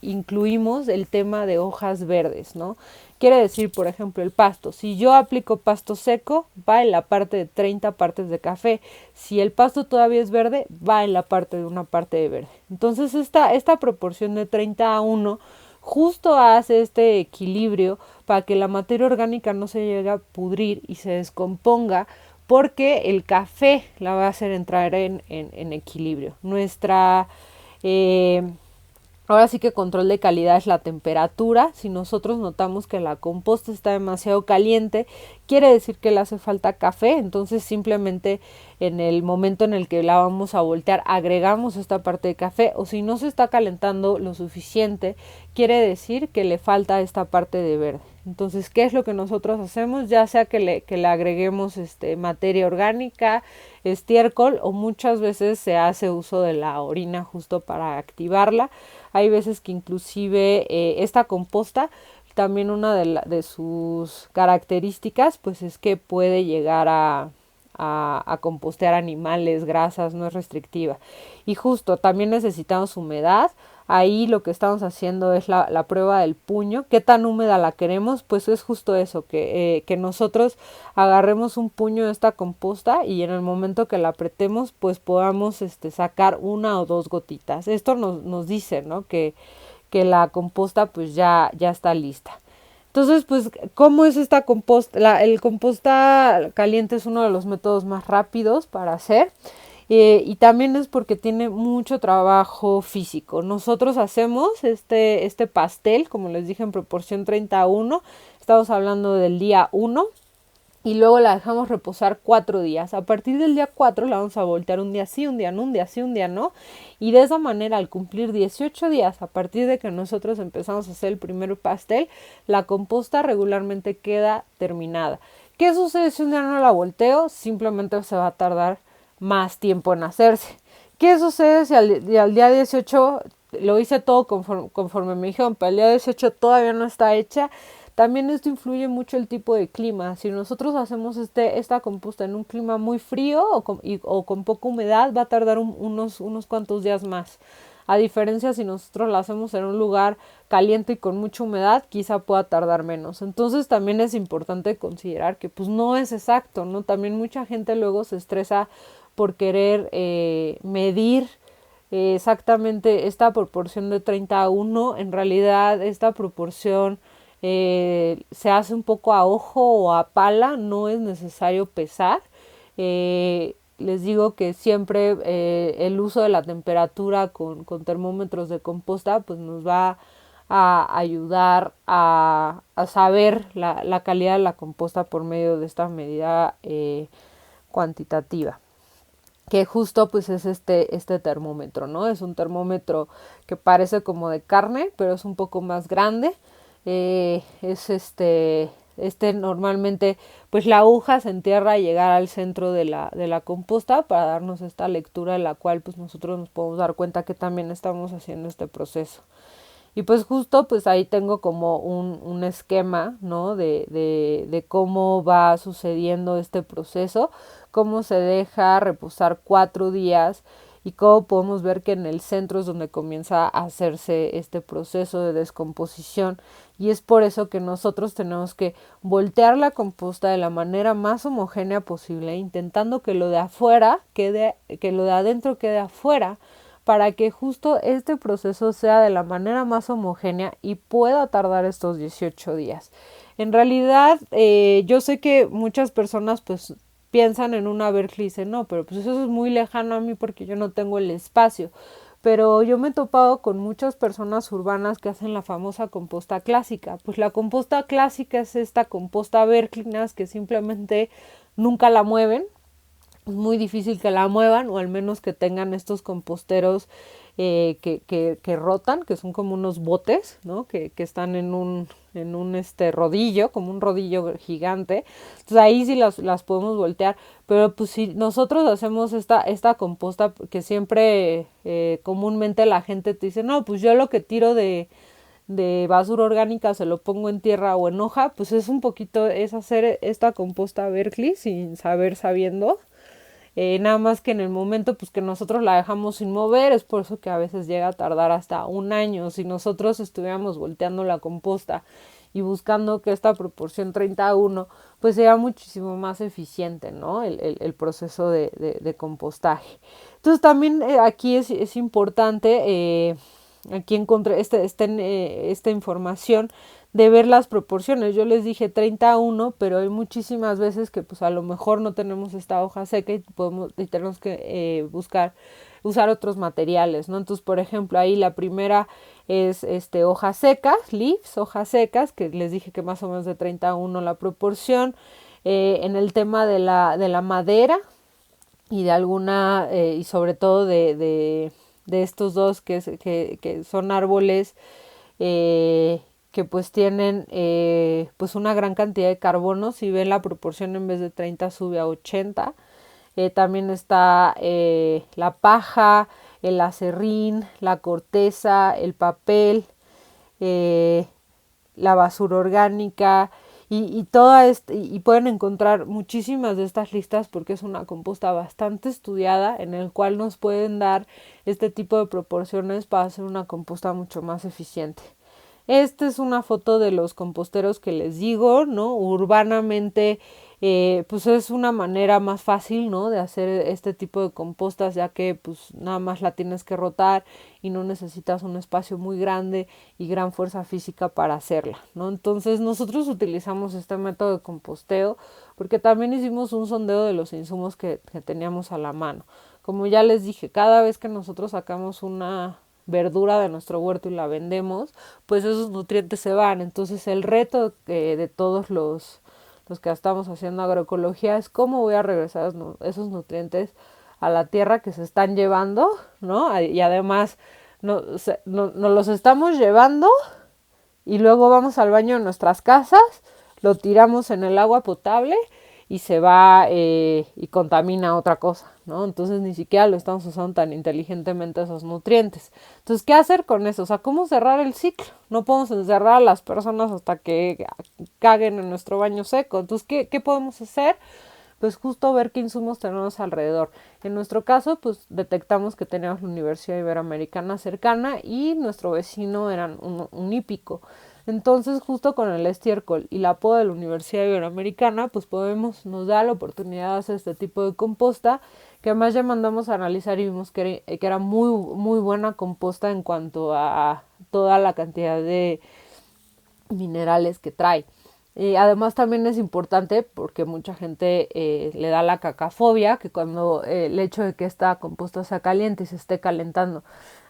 Speaker 1: incluimos el tema de hojas verdes, ¿no? Quiere decir, por ejemplo, el pasto. Si yo aplico pasto seco, va en la parte de 30 partes de café. Si el pasto todavía es verde, va en la parte de una parte de verde. Entonces esta proporción de 30:1 justo hace este equilibrio para que la materia orgánica no se llegue a pudrir y se descomponga, porque el café la va a hacer entrar en equilibrio. Ahora sí que control de calidad es la temperatura. Si nosotros notamos que la composta está demasiado caliente, quiere decir que le hace falta café. Entonces simplemente en el momento en el que la vamos a voltear, agregamos esta parte de café. O si no se está calentando lo suficiente, quiere decir que le falta esta parte de verde. Entonces, ¿qué es lo que nosotros hacemos? Ya sea que le agreguemos materia orgánica, estiércol, o muchas veces se hace uso de la orina justo para activarla. Hay veces que inclusive esta composta, también una de sus características, pues es que puede llegar a compostear animales, grasas, no es restrictiva. Y justo también necesitamos humedad. Ahí lo que estamos haciendo es la prueba del puño. ¿Qué tan húmeda la queremos? Pues es justo eso, que nosotros agarremos un puño de esta composta y en el momento que la apretemos, pues podamos sacar 1 o 2 gotitas. Esto nos dice, ¿no? Que la composta pues ya está lista. Entonces, pues, ¿cómo es esta composta? El composta caliente es uno de los métodos más rápidos para hacer. Y también es porque tiene mucho trabajo físico. Nosotros hacemos este pastel, como les dije, en proporción 30:1. Estamos hablando del día 1. Y luego la dejamos reposar 4 días. A partir del día 4 la vamos a voltear un día sí, un día no, un día sí, un día no. Y de esa manera, al cumplir 18 días, a partir de que nosotros empezamos a hacer el primer pastel, la composta regularmente queda terminada. ¿Qué sucede si un día no la volteo? Simplemente se va a tardar más tiempo en hacerse. ¿Qué sucede si al día 18 lo hice todo conforme me dijeron, pero al día 18 todavía no está hecha? También esto influye mucho el tipo de clima. Si nosotros hacemos esta composta en un clima muy frío o con poca humedad, va a tardar unos cuantos días más. A diferencia, si nosotros la hacemos en un lugar caliente y con mucha humedad, quizá pueda tardar menos. Entonces también es importante considerar que pues no es exacto, ¿no? También mucha gente luego se estresa por querer medir exactamente esta proporción de 30:1. En realidad esta proporción se hace un poco a ojo o a pala, no es necesario pesar. Les digo que siempre el uso de la temperatura con termómetros de composta pues nos va a ayudar a saber la calidad de la composta por medio de esta medida cuantitativa, que justo pues es este termómetro, ¿no? Es un termómetro que parece como de carne, pero es un poco más grande. Es normalmente pues la aguja se entierra y llegar al centro de la composta para darnos esta lectura de la cual pues nosotros nos podemos dar cuenta que también estamos haciendo este proceso. Y pues justo pues ahí tengo como un esquema, ¿no? De cómo va sucediendo este proceso, cómo se deja reposar 4 días y cómo podemos ver que en el centro es donde comienza a hacerse este proceso de descomposición. Y es por eso que nosotros tenemos que voltear la composta de la manera más homogénea posible, intentando que lo de afuera quede, que lo de adentro quede afuera, para que justo este proceso sea de la manera más homogénea y pueda tardar estos 18 días. En realidad, yo sé que muchas personas pues piensan en una Berkeley y dicen, no, pero pues eso es muy lejano a mí porque yo no tengo el espacio. Pero yo me he topado con muchas personas urbanas que hacen la famosa composta clásica. Pues la composta clásica es esta composta Berkeley que simplemente nunca la mueven. Es muy difícil que la muevan, o al menos que tengan estos composteros que rotan, que son como unos botes, ¿no? Que están en un rodillo, como un rodillo gigante. Entonces ahí sí las podemos voltear. Pero pues si nosotros hacemos esta composta, que siempre comúnmente la gente te dice, no, pues yo lo que tiro de basura orgánica se lo pongo en tierra o en hoja, pues es un poquito, es hacer esta composta Berkeley sin sabiendo. Nada más que en el momento pues que nosotros la dejamos sin mover, es por eso que a veces llega a tardar hasta 1 año. Si nosotros estuviéramos volteando la composta y buscando que esta proporción 30:1 pues sea muchísimo más eficiente, ¿no? El proceso de compostaje. Entonces también aquí es importante, aquí encontré esta información de ver las proporciones. Yo les dije 30:1, pero hay muchísimas veces que pues a lo mejor no tenemos esta hoja seca y tenemos que usar otros materiales, ¿no? Entonces, por ejemplo, ahí la primera es hojas secas, leaves, hojas secas, que les dije que más o menos de 30:1 la proporción. En el tema de la madera y de alguna, y sobre todo de estos dos que son árboles que pues tienen pues una gran cantidad de carbono. Si ven la proporción, en vez de 30 sube a 80. También está la paja, el acerrín, la corteza, el papel, la basura orgánica. y pueden encontrar muchísimas de estas listas porque es una composta bastante estudiada en el cual nos pueden dar este tipo de proporciones para hacer una composta mucho más eficiente. Esta es una foto de los composteros que les digo, ¿no? Urbanamente, pues es una manera más fácil, ¿no? De hacer este tipo de compostas, ya que pues nada más la tienes que rotar y no necesitas un espacio muy grande y gran fuerza física para hacerla, ¿no? Entonces nosotros utilizamos este método de composteo porque también hicimos un sondeo de los insumos que teníamos a la mano. Como ya les dije, cada vez que nosotros sacamos una verdura de nuestro huerto y la vendemos, pues esos nutrientes se van. Entonces el reto de todos los que estamos haciendo agroecología es cómo voy a regresar esos nutrientes a la tierra que se están llevando, ¿no? Y además nos los estamos llevando y luego vamos al baño de nuestras casas, lo tiramos en el agua potable y se va y contamina otra cosa, ¿no? Entonces ni siquiera lo estamos usando tan inteligentemente esos nutrientes. Entonces, ¿qué hacer con eso? O sea, ¿cómo cerrar el ciclo? No podemos encerrar a las personas hasta que caguen en nuestro baño seco. Entonces, ¿qué podemos hacer? Pues justo ver qué insumos tenemos alrededor. En nuestro caso, pues detectamos que teníamos la Universidad Iberoamericana cercana y nuestro vecino era un hípico. Entonces, justo con el estiércol y la poda de la Universidad Iberoamericana, pues nos da la oportunidad de hacer este tipo de composta, que además ya mandamos a analizar y vimos que era muy, muy buena composta en cuanto a toda la cantidad de minerales que trae. Además también es importante porque mucha gente le da la cacafobia, que cuando el hecho de que esta composta sea caliente y se esté calentando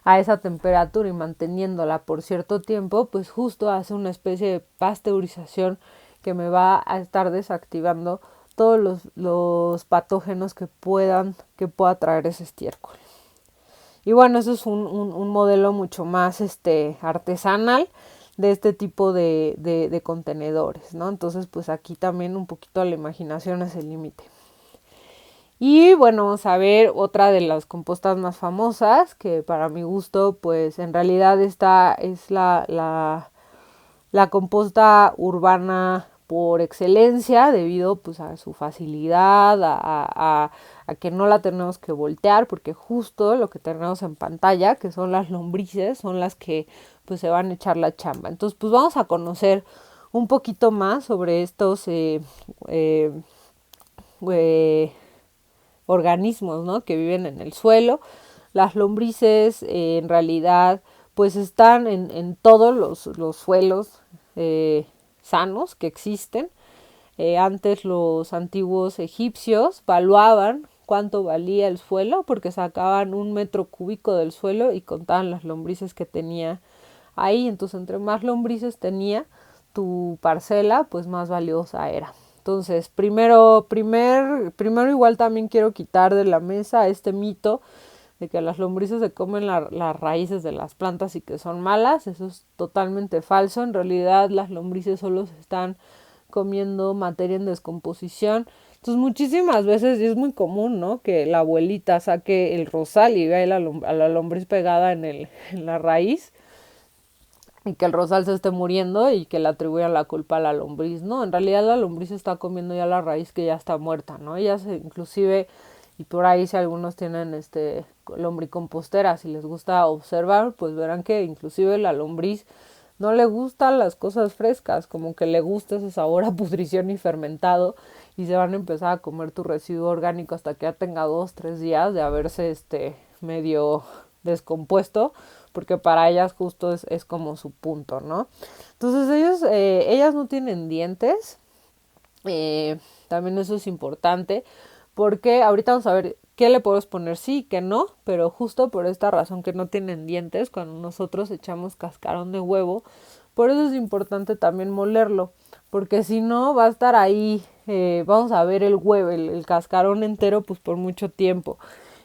Speaker 1: a esa temperatura y manteniéndola por cierto tiempo, pues justo hace una especie de pasteurización que me va a estar desactivando todos los patógenos que pueda traer ese estiércol. Y bueno, eso es un modelo mucho más artesanal de este tipo de contenedores, ¿no? Entonces, pues aquí también un poquito la imaginación es el límite. Y bueno, vamos a ver otra de las compostas más famosas, que para mi gusto, pues en realidad esta es la composta urbana por excelencia, debido pues a su facilidad, a que no la tenemos que voltear, porque justo lo que tenemos en pantalla, que son las lombrices, son las que pues se van a echar la chamba. Entonces pues vamos a conocer un poquito más sobre estos organismos, ¿no? Que viven en el suelo. Las lombrices en realidad pues están en todos los suelos sanos que existen. Antes los antiguos egipcios valuaban cuánto valía el suelo porque sacaban 1 metro cúbico del suelo y contaban las lombrices que tenía ahí. Entonces entre más lombrices tenía tu parcela, pues más valiosa era. Entonces, primero igual también quiero quitar de la mesa este mito de que las lombrices se comen las raíces de las plantas y que son malas. Eso es totalmente falso. En realidad las lombrices solo se están comiendo materia en descomposición. Entonces muchísimas veces, y es muy común, ¿no? Que la abuelita saque el rosal y vea a la lombriz pegada en la raíz y que el rosal se esté muriendo y que le atribuyan la culpa a la lombriz. No, en realidad la lombriz está comiendo ya la raíz que ya está muerta, ¿no? Ellas inclusive, y por ahí si algunos tienen lombricompostera, si les gusta observar, pues verán que inclusive la lombriz no le gustan las cosas frescas, como que le gusta ese sabor a pudrición y fermentado, y se van a empezar a comer tu residuo orgánico hasta que ya tenga 2-3 días de haberse medio descompuesto, porque para ellas justo es como su punto, ¿no? Entonces ellas no tienen dientes, también eso es importante, porque ahorita vamos a ver qué le podemos poner sí y qué no, pero justo por esta razón que no tienen dientes, cuando nosotros echamos cascarón de huevo, por eso es importante también molerlo, porque si no va a estar ahí, vamos a ver el huevo, el cascarón entero, pues por mucho tiempo.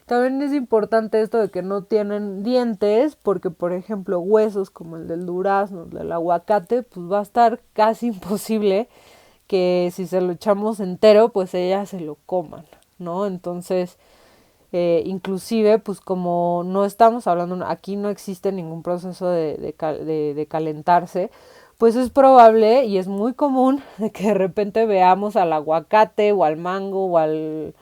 Speaker 1: También es importante esto de que no tienen dientes, porque por ejemplo huesos como el del durazno, el del aguacate, pues va a estar casi imposible que si se lo echamos entero, pues ellas se lo coman, ¿no? Entonces, inclusive, pues como no estamos hablando, aquí no existe ningún proceso de calentarse, pues es probable y es muy común de que de repente veamos al aguacate o al mango o al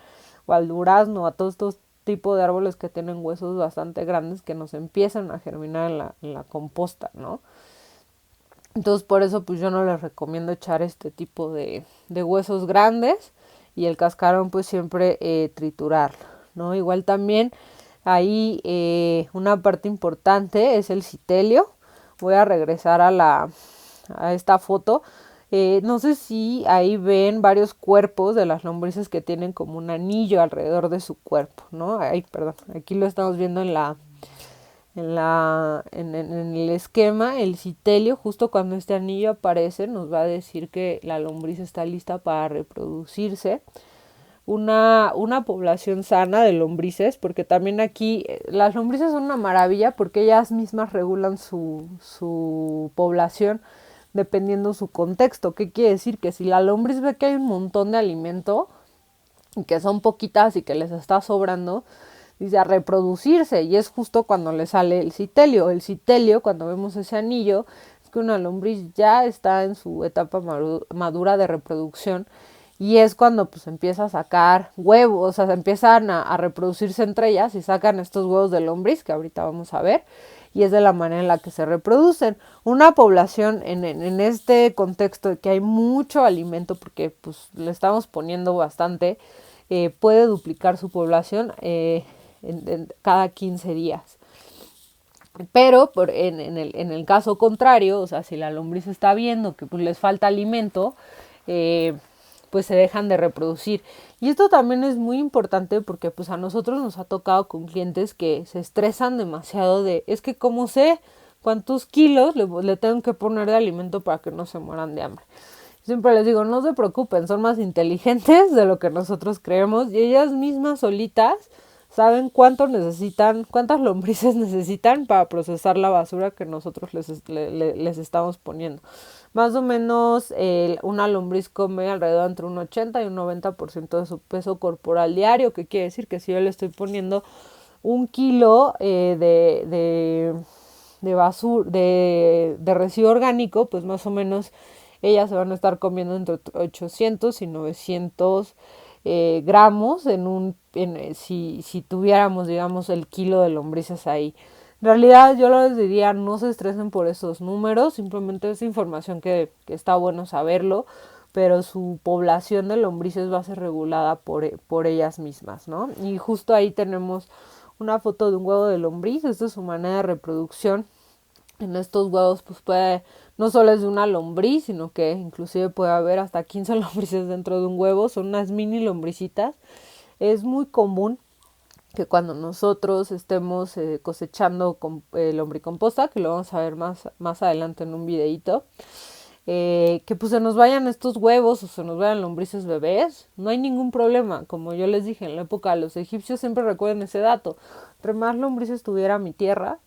Speaker 1: durazno, a todos estos tipos de árboles que tienen huesos bastante grandes que nos empiezan a germinar en la composta, ¿no? Entonces por eso pues yo no les recomiendo echar este tipo de huesos grandes y el cascarón pues siempre triturarlo, ¿no? Igual también ahí una parte importante es el citelio. Voy a regresar a esta foto. No sé si ahí ven varios cuerpos de las lombrices que tienen como un anillo alrededor de su cuerpo, ¿no? Ay, perdón, aquí lo estamos viendo en el esquema. El citelio, justo cuando este anillo aparece, nos va a decir que la lombriz está lista para reproducirse. Una población sana de lombrices, porque también aquí las lombrices son una maravilla porque ellas mismas regulan su población dependiendo su contexto. ¿Qué quiere decir? Que si la lombriz ve que hay un montón de alimento y que son poquitas y que les está sobrando, dice a reproducirse, y es justo cuando le sale el citelio. El citelio, cuando vemos ese anillo, es que una lombriz ya está en su etapa madura de reproducción, y es cuando pues empieza a sacar huevos, o sea, empiezan a reproducirse entre ellas y sacan estos huevos de lombriz que ahorita vamos a ver, y es de la manera en la que se reproducen. Una población en este contexto de que hay mucho alimento, porque pues le estamos poniendo bastante, puede duplicar su población en cada 15 días. Pero en el caso contrario, o sea, si la lombriz está viendo que pues les falta alimento, pues se dejan de reproducir. Y esto también es muy importante porque pues a nosotros nos ha tocado con clientes que se estresan demasiado de, es que como sé cuántos kilos le tengo que poner de alimento para que no se mueran de hambre. Siempre les digo, no se preocupen, son más inteligentes de lo que nosotros creemos y ellas mismas solitas saben cuánto necesitan, cuántas lombrices necesitan para procesar la basura que nosotros les estamos poniendo. Más o menos una lombriz come alrededor entre un 80 y un 90% de su peso corporal diario, que quiere decir que si yo le estoy poniendo 1 kilo de basura, de residuo orgánico, pues más o menos ellas se van a estar comiendo entre 800 y 900 gramos si tuviéramos, digamos, el kilo de lombrices ahí. En realidad yo les diría, no se estresen por esos números, simplemente es información que está bueno saberlo, pero su población de lombrices va a ser regulada por ellas mismas, ¿no? Y justo ahí tenemos una foto de un huevo de lombriz. Esta es su manera de reproducción. En estos huevos pues no solo es de una lombriz, sino que inclusive puede haber hasta 15 lombrices dentro de un huevo, son unas mini lombricitas. Es muy común que cuando nosotros estemos cosechando lombricomposta, que lo vamos a ver más adelante en un videito, que pues se nos vayan estos huevos o se nos vayan lombrices bebés, no hay ningún problema. Como yo les dije, en la época de los egipcios, siempre recuerden ese dato, entre más lombrices tuviera mi tierra,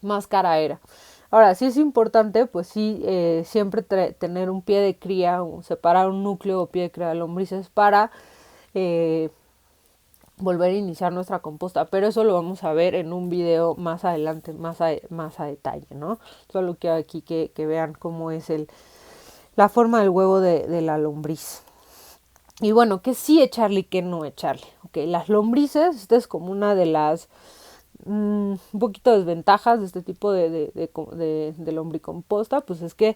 Speaker 1: más cara era. Ahora, sí es importante, pues sí, siempre tener un pie de cría o separar un núcleo o pie de cría de lombrices para volver a iniciar nuestra composta, pero eso lo vamos a ver en un video más adelante, más a detalle, ¿no? Solo quiero aquí que vean cómo es la forma del huevo de la lombriz. Y bueno, ¿qué sí echarle y qué no echarle? Ok, las lombrices, esta es como una de las un poquito desventajas de este tipo de lombricomposta, pues es que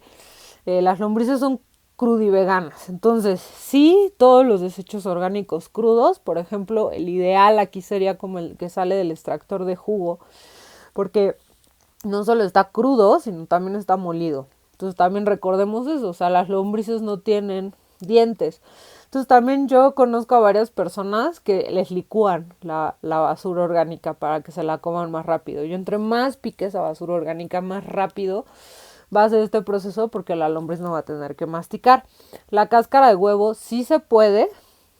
Speaker 1: las lombrices son crudiveganas. Entonces, sí, todos los desechos orgánicos crudos, por ejemplo, el ideal aquí sería como el que sale del extractor de jugo, porque no solo está crudo, sino también está molido. Entonces, también recordemos eso, o sea, las lombrices no tienen dientes. Entonces también yo conozco a varias personas que les licúan la basura orgánica para que se la coman más rápido. Y entre más pique esa basura orgánica, más rápido va a ser este proceso porque la lombriz no va a tener que masticar. La cáscara de huevo sí se puede.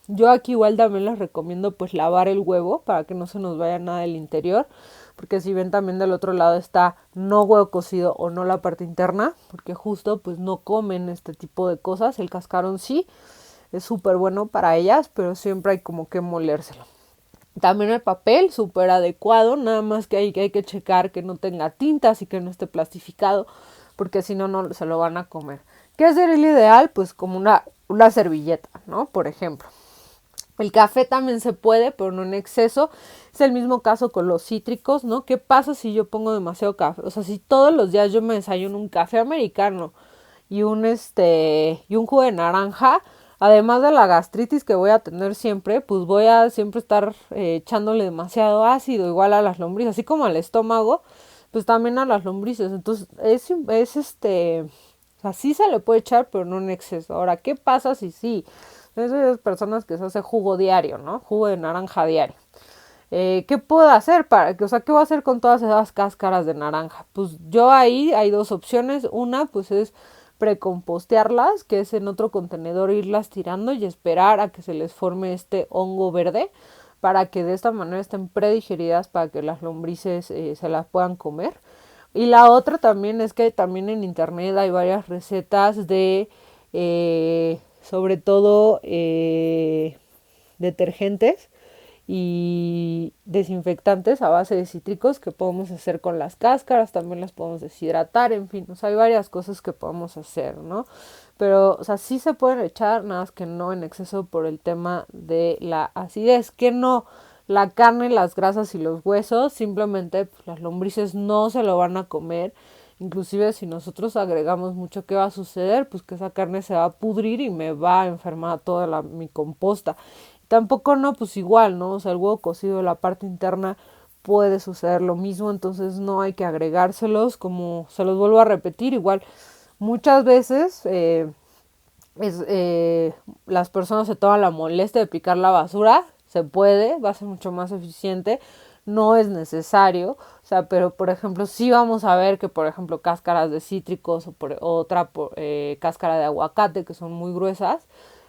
Speaker 1: Yo aquí igual también les recomiendo pues lavar el huevo para que no se nos vaya nada del interior. Porque si ven también del otro lado está no huevo cocido o no la parte interna. Porque justo pues no comen este tipo de cosas. El cascarón sí es súper bueno para ellas, pero siempre hay como que molérselo. También el papel, súper adecuado, nada más que hay que checar que no tenga tintas y que no esté plastificado, porque si no, no se lo van a comer. ¿Qué sería el ideal? Pues como una servilleta, ¿no? Por ejemplo. El café también se puede, pero no en exceso. Es el mismo caso con los cítricos, ¿no? ¿Qué pasa si yo pongo demasiado café? O sea, si todos los días yo me desayuno un café americano y un jugo de naranja, además de la gastritis que voy a tener siempre, pues voy a siempre estar echándole demasiado ácido, igual a las lombrices, así como al estómago, pues también a las lombrices. Entonces, o sea, sí se le puede echar, pero no en exceso. Ahora, ¿qué pasa si sí? Esas personas que se hace jugo diario, ¿no? Jugo de naranja diario. ¿Qué puedo hacer o sea, qué voy a hacer con todas esas cáscaras de naranja? Pues yo ahí hay dos opciones. Una, pues es precompostearlas, que es en otro contenedor irlas tirando y esperar a que se les forme este hongo verde para que de esta manera estén predigeridas para que las lombrices se las puedan comer. Y la otra también es que también en internet hay varias recetas de sobre todo detergentes y desinfectantes a base de cítricos que podemos hacer con las cáscaras, también las podemos deshidratar, en fin, o sea, hay varias cosas que podemos hacer, ¿no? Pero, o sea, sí se pueden echar, nada más que no en exceso por el tema de la acidez, que no, la carne, las grasas y los huesos, simplemente pues, las lombrices no se lo van a comer. Inclusive si nosotros agregamos mucho, ¿qué va a suceder? Pues que esa carne se va a pudrir y me va a enfermar toda mi composta. Tampoco no, pues igual, ¿no? O sea, el huevo cocido, la parte interna puede suceder lo mismo, entonces no hay que agregárselos, como se los vuelvo a repetir, igual muchas veces las personas se toman la molestia de picar la basura, se puede, va a ser mucho más eficiente, no es necesario, o sea, pero por ejemplo sí vamos a ver que por ejemplo cáscaras de cítricos cáscara de aguacate que son muy gruesas,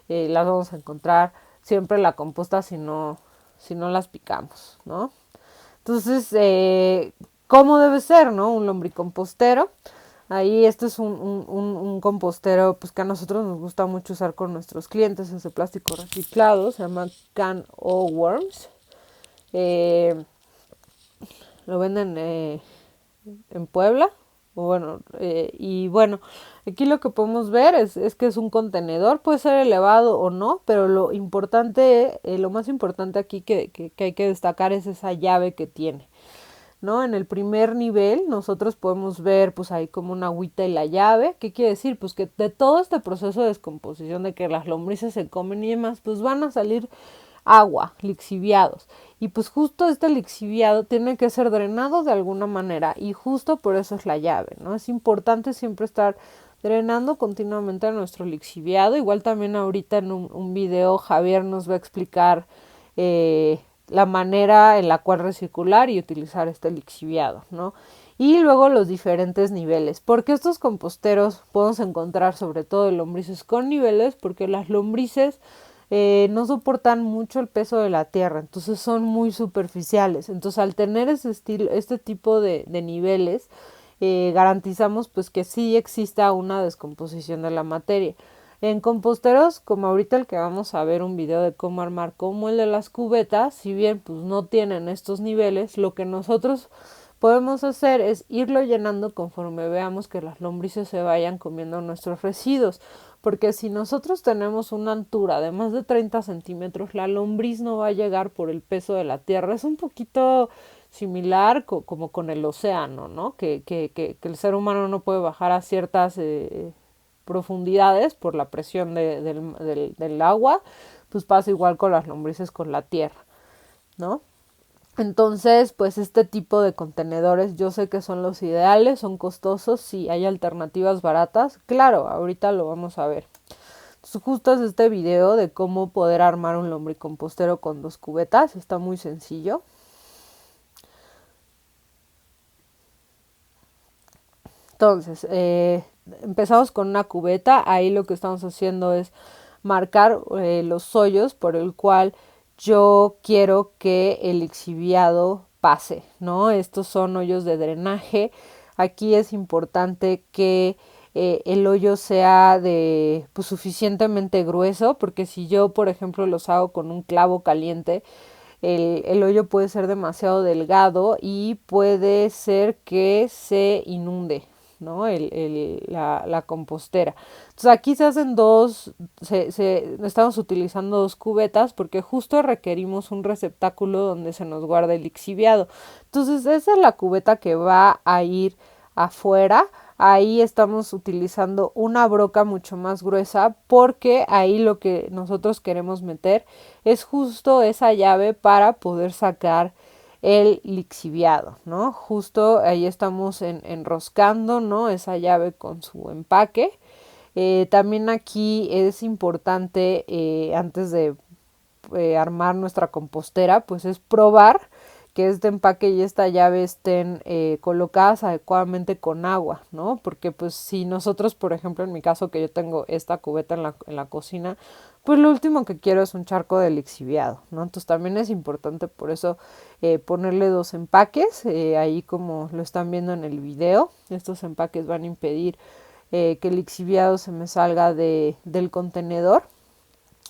Speaker 1: las vamos a encontrar siempre en la composta si no las picamos, ¿no? Entonces, ¿cómo debe ser, no? Un lombricompostero. Ahí este es un compostero pues que a nosotros nos gusta mucho usar con nuestros clientes, es de plástico reciclado, se llama Can O Worms. Lo venden en Puebla. Y bueno, aquí lo que podemos ver es que es un contenedor, puede ser elevado o no, pero lo más importante aquí que hay que destacar es esa llave que tiene, ¿no? En el primer nivel nosotros podemos ver pues ahí como una agüita y la llave. ¿Qué quiere decir? Pues que de todo este proceso de descomposición de que las lombrices se comen y demás, pues van a salir agua, lixiviados. Y pues justo este lixiviado tiene que ser drenado de alguna manera y justo por eso es la llave, ¿no? Es importante siempre estar drenando continuamente nuestro lixiviado. Igual también ahorita en un video Javier nos va a explicar la manera en la cual recircular y utilizar este lixiviado, ¿no? Y luego los diferentes niveles, porque estos composteros podemos encontrar sobre todo lombrices con niveles, porque las lombrices no soportan mucho el peso de la tierra, entonces son muy superficiales. Entonces al tener este tipo de niveles, garantizamos pues que sí exista una descomposición de la materia. En composteros, como ahorita el que vamos a ver un video de cómo armar, como el de las cubetas, si bien pues no tienen estos niveles, lo que nosotros podemos hacer es irlo llenando conforme veamos que las lombrices se vayan comiendo nuestros residuos. Porque si nosotros tenemos una altura de más de 30 centímetros, la lombriz no va a llegar por el peso de la tierra. Es un poquito similar como con el océano, ¿no? Que el ser humano no puede bajar a ciertas profundidades por la presión del agua, pues pasa igual con las lombrices con la tierra, ¿no? Entonces, pues este tipo de contenedores yo sé que son los ideales, son costosos, sí, hay alternativas baratas, claro, ahorita lo vamos a ver. Entonces, justo es este video de cómo poder armar un lombricompostero con 2 cubetas, está muy sencillo. Entonces, empezamos con una cubeta, ahí lo que estamos haciendo es marcar los hoyos por el cual yo quiero que el lixiviado pase, ¿no? Estos son hoyos de drenaje. Aquí es importante que el hoyo sea de pues, suficientemente grueso, porque si yo, por ejemplo, los hago con un clavo caliente, el hoyo puede ser demasiado delgado y puede ser que se inunde, ¿no? La compostera. Entonces aquí se hacen estamos utilizando 2 cubetas porque justo requerimos un receptáculo donde se nos guarda el lixiviado. Entonces esa es la cubeta que va a ir afuera. Ahí estamos utilizando una broca mucho más gruesa porque ahí lo que nosotros queremos meter es justo esa llave para poder sacar el lixiviado, ¿no? Justo ahí estamos enroscando, ¿no? Esa llave con su empaque. También aquí es importante, antes de armar nuestra compostera, pues es probar que este empaque y esta llave estén colocadas adecuadamente con agua, ¿no? Porque pues si nosotros, por ejemplo, en mi caso que yo tengo esta cubeta en la cocina, pues lo último que quiero es un charco de lixiviado, ¿no? Entonces también es importante por eso ponerle 2 empaques, ahí como lo están viendo en el video, estos empaques van a impedir que el lixiviado se me salga del contenedor.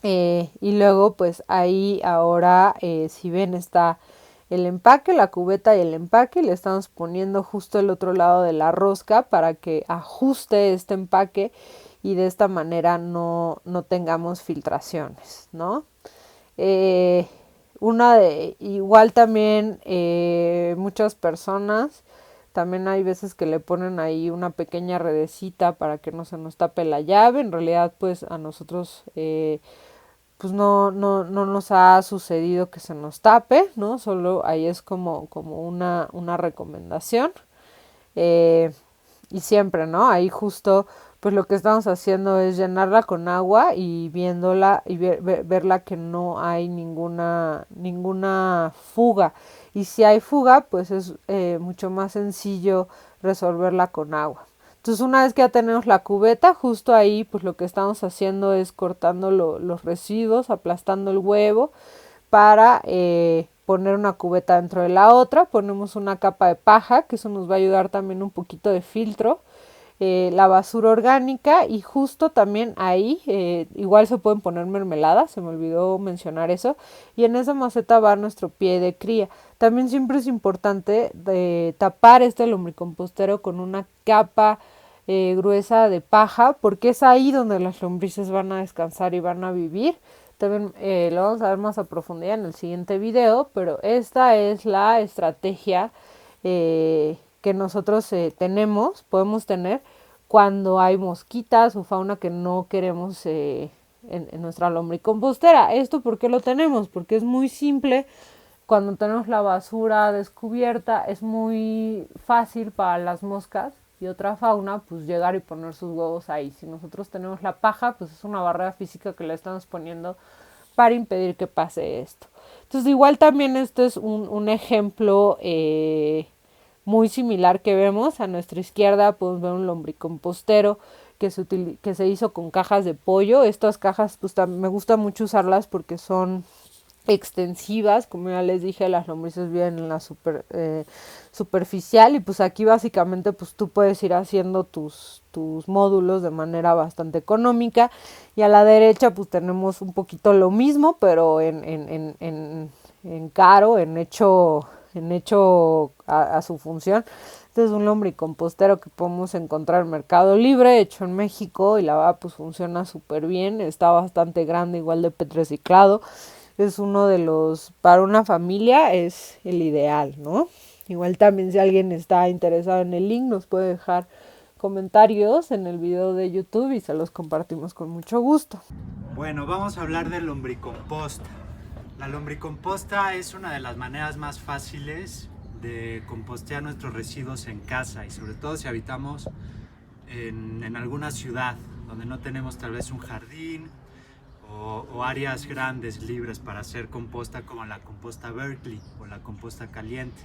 Speaker 1: Y luego pues ahí ahora si ven está el empaque, la cubeta y el empaque, le estamos poniendo justo el otro lado de la rosca para que ajuste este empaque y de esta manera no tengamos filtraciones, ¿no? Igual también muchas personas también hay veces que le ponen ahí una pequeña redecita para que no se nos tape la llave. En realidad pues a nosotros pues no nos ha sucedido que se nos tape, ¿no? Solo ahí es como una recomendación. Eh, y siempre, ¿no? Ahí justo, pues lo que estamos haciendo es llenarla con agua y viéndola y verla que no hay ninguna fuga. Y si hay fuga, pues es mucho más sencillo resolverla con agua. Entonces una vez que ya tenemos la cubeta, justo ahí pues lo que estamos haciendo es cortando los residuos, aplastando el huevo para poner una cubeta dentro de la otra. Ponemos una capa de paja, que eso nos va a ayudar también un poquito de filtro. La basura orgánica y justo también ahí igual se pueden poner mermeladas, se me olvidó mencionar eso, y en esa maceta va nuestro pie de cría. También siempre es importante tapar este lombricompostero con una capa gruesa de paja porque es ahí donde las lombrices van a descansar y van a vivir. También lo vamos a ver más a profundidad en el siguiente video, pero esta es la estrategia que nosotros podemos tener cuando hay mosquitas o fauna que no queremos en nuestra lombricompostera. ¿Esto por qué lo tenemos? Porque es muy simple. Cuando tenemos la basura descubierta es muy fácil para las moscas y otra fauna pues llegar y poner sus huevos ahí. Si nosotros tenemos la paja, pues es una barrera física que le estamos poniendo para impedir que pase esto. Entonces igual también esto es un ejemplo muy similar que vemos. A nuestra izquierda podemos ver un lombricompostero que se hizo con cajas de pollo. Estas cajas pues me gusta mucho usarlas porque son extensivas, como ya les dije, las lombrices viven en la superficial y pues aquí básicamente pues tú puedes ir haciendo tus módulos de manera bastante económica y a la derecha pues tenemos un poquito lo mismo pero en caro, en hecho a su función. Este es un lombricompostero que podemos encontrar en Mercado Libre, hecho en México y la verdad pues funciona súper bien, está bastante grande, igual de PET reciclado. Es uno de para una familia es el ideal, ¿no? Igual también si alguien está interesado en el link nos puede dejar comentarios en el video de YouTube y se los compartimos con mucho gusto.
Speaker 2: Bueno, vamos a hablar del lombricomposta. La lombricomposta es una de las maneras más fáciles de compostear nuestros residuos en casa y sobre todo si habitamos en alguna ciudad donde no tenemos tal vez un jardín o áreas grandes libres para hacer composta como la composta Berkeley o la composta caliente.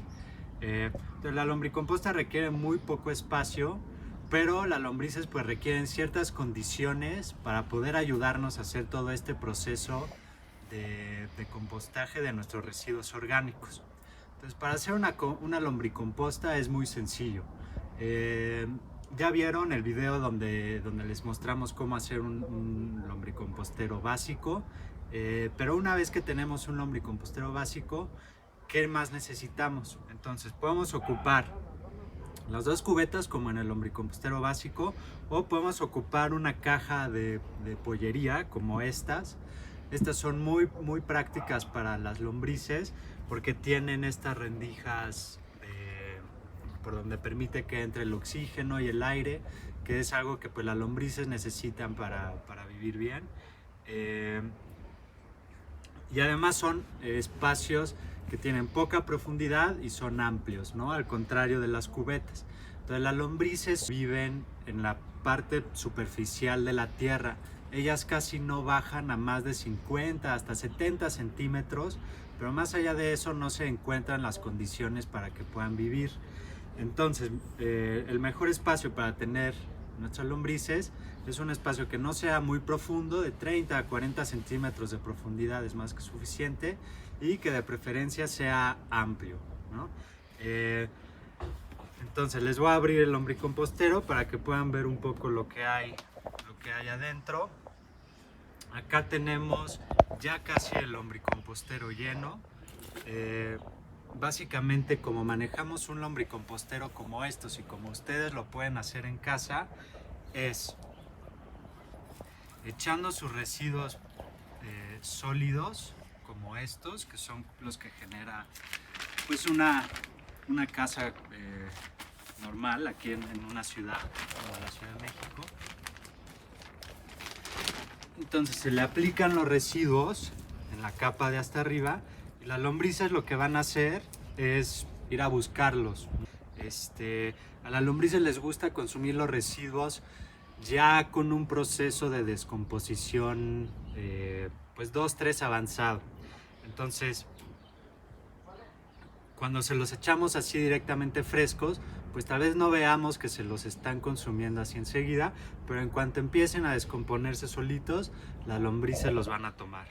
Speaker 2: Entonces la lombricomposta requiere muy poco espacio, pero las lombrices pues requieren ciertas condiciones para poder ayudarnos a hacer todo este proceso de compostaje de nuestros residuos orgánicos. Entonces para hacer una lombricomposta es muy sencillo. Ya vieron el video donde les mostramos cómo hacer un lombricompostero básico, pero una vez que tenemos un lombricompostero básico, ¿qué más necesitamos? Entonces podemos ocupar las 2 cubetas como en el lombricompostero básico, o podemos ocupar una caja de pollería como estas. Estas son muy prácticas para las lombrices porque tienen estas rendijas por donde permite que entre el oxígeno y el aire, que es algo que pues las lombrices necesitan para vivir bien. Y además son espacios que tienen poca profundidad y son amplios, ¿no? Al contrario de las cubetas. Entonces las lombrices viven en la parte superficial de la tierra. Ellas casi no bajan a más de 50 hasta 70 centímetros, pero más allá de eso no se encuentran las condiciones para que puedan vivir. Entonces el mejor espacio para tener nuestras lombrices es un espacio que no sea muy profundo, de 30 a 40 centímetros de profundidad es más que suficiente, y que de preferencia sea amplio, ¿no? Entonces les voy a abrir el lombricompostero para que puedan ver un poco lo que hay adentro. Acá tenemos ya casi el lombricompostero lleno. Básicamente, como manejamos un lombricompostero como estos y como ustedes lo pueden hacer en casa, es echando sus residuos sólidos como estos, que son los que genera pues una casa normal aquí en una ciudad como la Ciudad de México. Entonces se le aplican los residuos en la capa de hasta arriba, y las lombrices lo que van a hacer es ir a buscarlos. A las lombrices les gusta consumir los residuos ya con un proceso de descomposición pues 2-3 avanzado. Entonces cuando se los echamos así directamente frescos, pues tal vez no veamos que se los están consumiendo así enseguida, pero en cuanto empiecen a descomponerse solitos, las lombrices los van a tomar.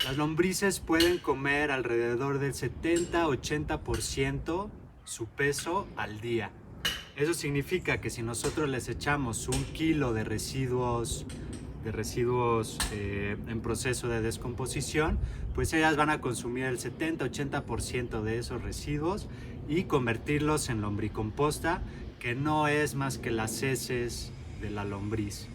Speaker 2: Las lombrices pueden comer alrededor del 70-80% su peso al día. Eso significa que si nosotros les echamos 1 kilo de residuos en proceso de descomposición, pues ellas van a consumir el 70-80% de esos residuos y convertirlos en lombricomposta, que no es más que las heces de la lombriz.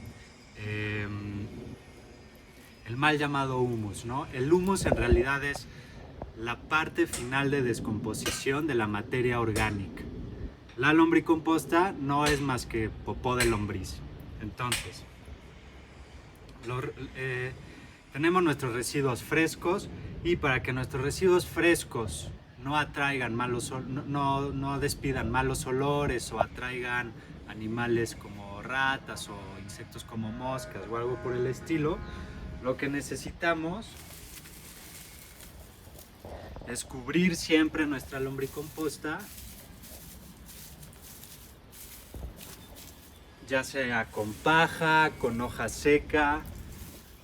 Speaker 2: El mal llamado humus, ¿no? El humus en realidad es la parte final de descomposición de la materia orgánica. La lombricomposta no es más que popó de lombriz. Entonces, tenemos nuestros residuos frescos, y para que nuestros residuos frescos no atraigan no despidan malos olores o atraigan animales como ratas o insectos como moscas o algo por el estilo, lo que necesitamos es cubrir siempre nuestra lombricomposta, ya sea con paja, con hoja seca.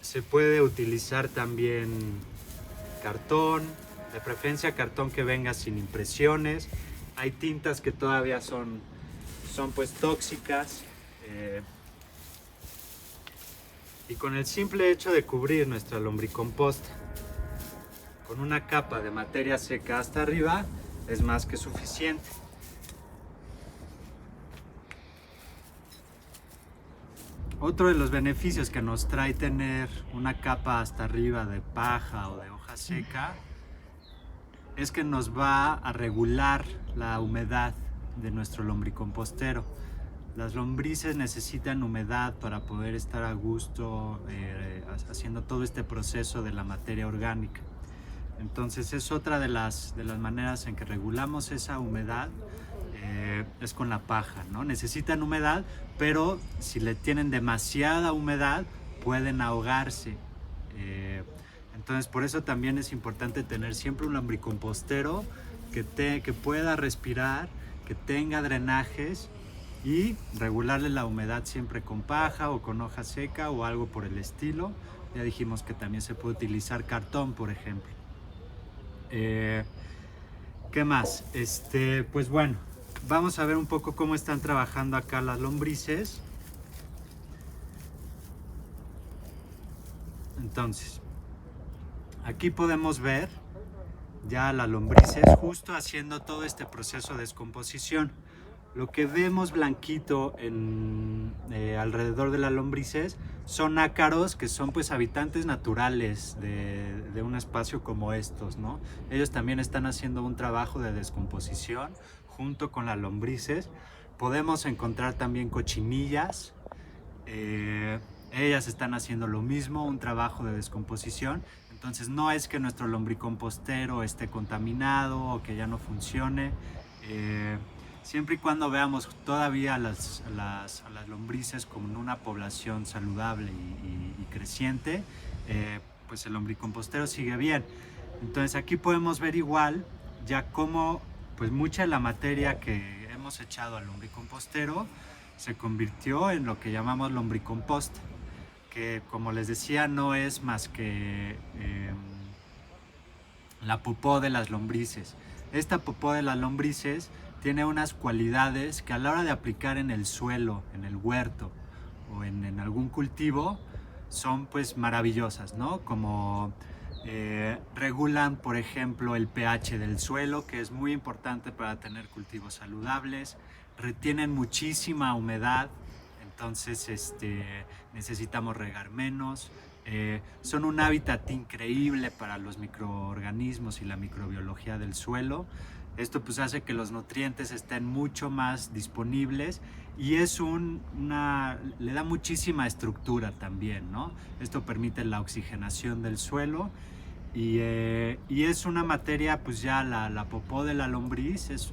Speaker 2: Se puede utilizar también cartón, de preferencia cartón que venga sin impresiones. Hay tintas que todavía son pues tóxicas, y con el simple hecho de cubrir nuestra lombricomposta con una capa de materia seca hasta arriba es más que suficiente. Otro de los beneficios que nos trae tener una capa hasta arriba de paja o de hoja seca es que nos va a regular la humedad de nuestro lombricompostero. Las lombrices necesitan humedad para poder estar a gusto haciendo todo este proceso de la materia orgánica. Entonces es otra de las maneras en que regulamos esa humedad, es con la paja, ¿no? Necesitan humedad, pero si le tienen demasiada humedad pueden ahogarse. Entonces por eso también es importante tener siempre un lombricompostero que pueda respirar, que tenga drenajes, y regularle la humedad siempre con paja o con hoja seca o algo por el estilo. Ya dijimos que también se puede utilizar cartón, por ejemplo. ¿Qué más? Pues bueno, vamos a ver un poco cómo están trabajando acá las lombrices. Entonces, aquí podemos ver ya las lombrices justo haciendo todo este proceso de descomposición. Lo que vemos blanquito alrededor de las lombrices son ácaros, que son pues habitantes naturales de un espacio como estos, ¿no? Ellos también están haciendo un trabajo de descomposición junto con las lombrices. Podemos encontrar también cochinillas. Ellas están haciendo lo mismo, un trabajo de descomposición. Entonces no es que nuestro lombricompostero esté contaminado o que ya no funcione. Siempre y cuando veamos todavía a las lombrices como una población saludable y creciente, pues el lombricompostero sigue bien. Entonces aquí podemos ver igual ya cómo pues mucha de la materia que hemos echado al lombricompostero se convirtió en lo que llamamos lombricomposta, que como les decía no es más que la popó de las lombrices. Esta popó de las lombrices tiene unas cualidades que a la hora de aplicar en el suelo, en el huerto o en algún cultivo son pues maravillosas, ¿no? Como regulan, por ejemplo, el pH del suelo, que es muy importante para tener cultivos saludables, retienen muchísima humedad, entonces necesitamos regar menos. Son un hábitat increíble para los microorganismos y la microbiología del suelo. Esto pues hace que los nutrientes estén mucho más disponibles y le da muchísima estructura también, ¿no? Esto permite la oxigenación del suelo y es una materia, pues ya la popó de la lombriz es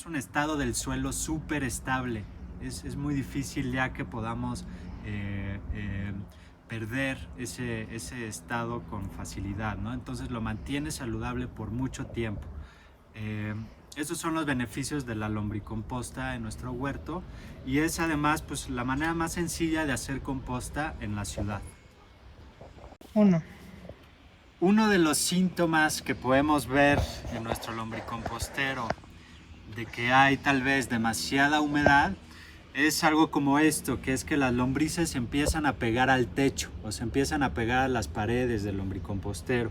Speaker 2: un estado del suelo súper estable. Es muy difícil ya que podamos perder ese estado con facilidad, ¿no? Entonces lo mantiene saludable por mucho tiempo. Estos son los beneficios de la lombricomposta en nuestro huerto y es además pues la manera más sencilla de hacer composta en la ciudad. Uno de los síntomas que podemos ver en nuestro lombricompostero de que hay tal vez demasiada humedad es algo como esto, que es que las lombrices se empiezan a pegar al techo o se empiezan a pegar a las paredes del lombricompostero.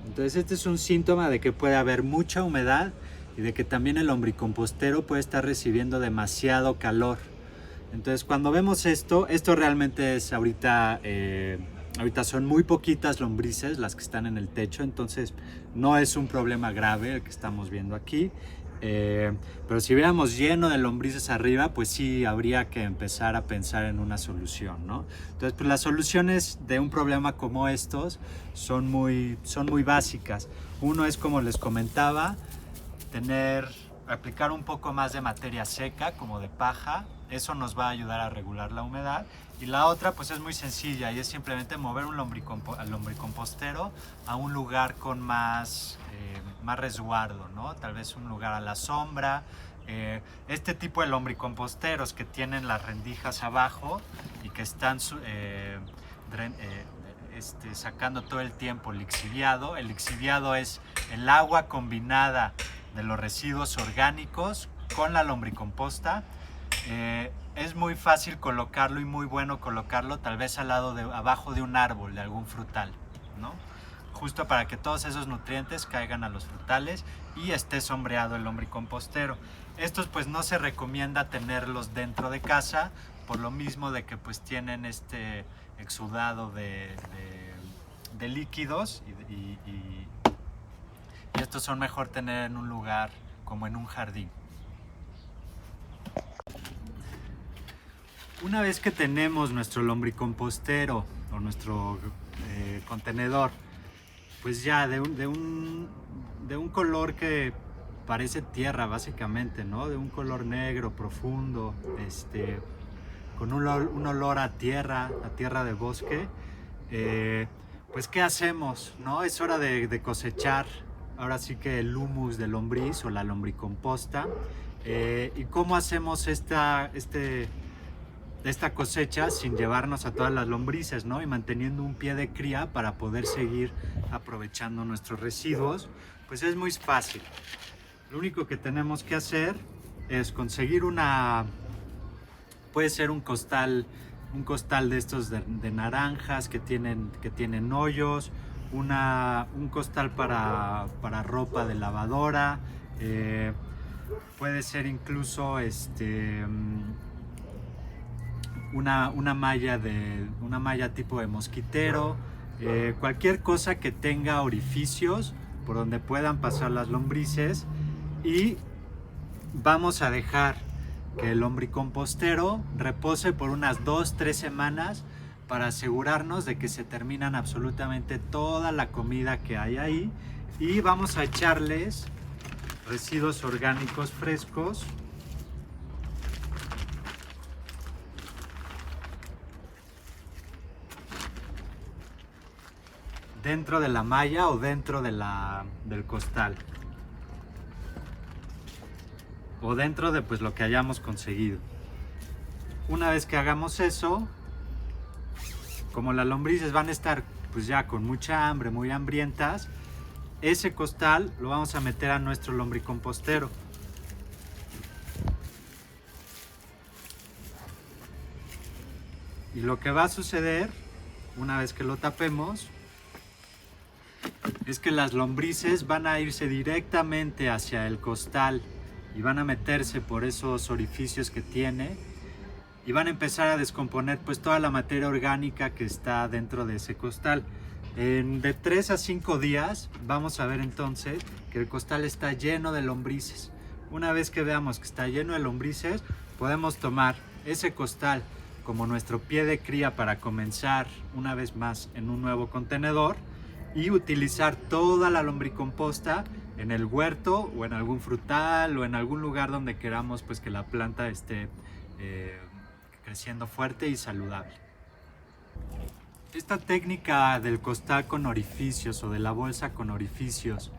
Speaker 2: Entonces este es un síntoma de que puede haber mucha humedad y de que también el lombricompostero puede estar recibiendo demasiado calor. Entonces cuando vemos esto realmente es ahorita son muy poquitas lombrices las que están en el techo, entonces no es un problema grave el que estamos viendo aquí. Pero si viéramos lleno de lombrices arriba, pues sí habría que empezar a pensar en una solución, ¿no? Entonces, pues las soluciones de un problema como estos son muy básicas. Uno es, como les comentaba, aplicar un poco más de materia seca, como de paja. Eso nos va a ayudar a regular la humedad. Y la otra pues es muy sencilla y es simplemente mover al lombricompostero a un lugar con más resguardo, ¿no? Tal vez un lugar a la sombra. Este tipo de lombricomposteros que tienen las rendijas abajo y que están sacando todo el tiempo lixiviado. El lixiviado es el agua combinada de los residuos orgánicos con la lombricomposta. Es muy fácil colocarlo y muy bueno colocarlo tal vez abajo de un árbol, de algún frutal, ¿no? Justo para que todos esos nutrientes caigan a los frutales y esté sombreado el lombricompostero. Estos pues no se recomienda tenerlos dentro de casa por lo mismo de que pues tienen este exudado de líquidos y estos son mejor tener en un lugar como en un jardín. Una vez que tenemos nuestro lombricompostero o nuestro contenedor, pues ya de un color que parece tierra básicamente, ¿no? De un color negro profundo, con un olor a tierra de bosque, pues ¿qué hacemos? ¿No? Es hora de cosechar ahora sí que el humus de lombriz o la lombricomposta. ¿Y cómo hacemos esta cosecha sin llevarnos a todas las lombrices, ¿no? Y manteniendo un pie de cría para poder seguir aprovechando nuestros residuos? Pues es muy fácil. Lo único que tenemos que hacer es conseguir puede ser un costal de estos de naranjas que tienen hoyos, un costal para ropa de lavadora, Puede ser incluso una malla tipo de mosquitero, cualquier cosa que tenga orificios por donde puedan pasar las lombrices, y vamos a dejar que el lombricompostero repose por unas 2-3 semanas para asegurarnos de que se terminan absolutamente toda la comida que hay ahí, y vamos a echarles residuos orgánicos frescos dentro de la malla o dentro de del costal, o dentro de pues lo que hayamos conseguido. Una vez que hagamos eso, como las lombrices van a estar pues ya con mucha hambre, muy hambrientas, ese costal lo vamos a meter a nuestro lombricompostero. Y lo que va a suceder una vez que lo tapemos es que las lombrices van a irse directamente hacia el costal y van a meterse por esos orificios que tiene y van a empezar a descomponer pues toda la materia orgánica que está dentro de ese costal. De 3 a 5 días vamos a ver entonces que el costal está lleno de lombrices. Una vez que veamos que está lleno de lombrices, podemos tomar ese costal como nuestro pie de cría para comenzar una vez más en un nuevo contenedor y utilizar toda la lombricomposta en el huerto o en algún frutal o en algún lugar donde queramos pues que la planta esté creciendo fuerte y saludable. Esta técnica del costal con orificios o de la bolsa con orificios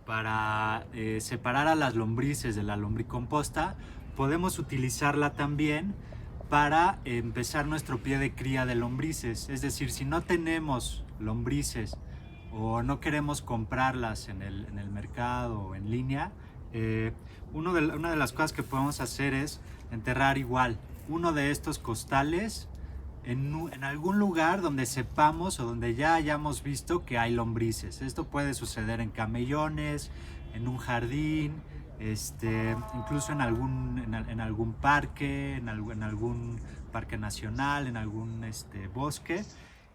Speaker 2: para separar a las lombrices de la lombricomposta, podemos utilizarla también para empezar nuestro pie de cría de lombrices. Es decir, si no tenemos lombrices o no queremos comprarlas en el mercado o en línea, una de las cosas que podemos hacer es enterrar igual uno de estos costales en algún lugar donde sepamos o donde ya hayamos visto que hay lombrices. Esto puede suceder en camellones, en un jardín, incluso en algún parque, en algún parque nacional, en algún bosque,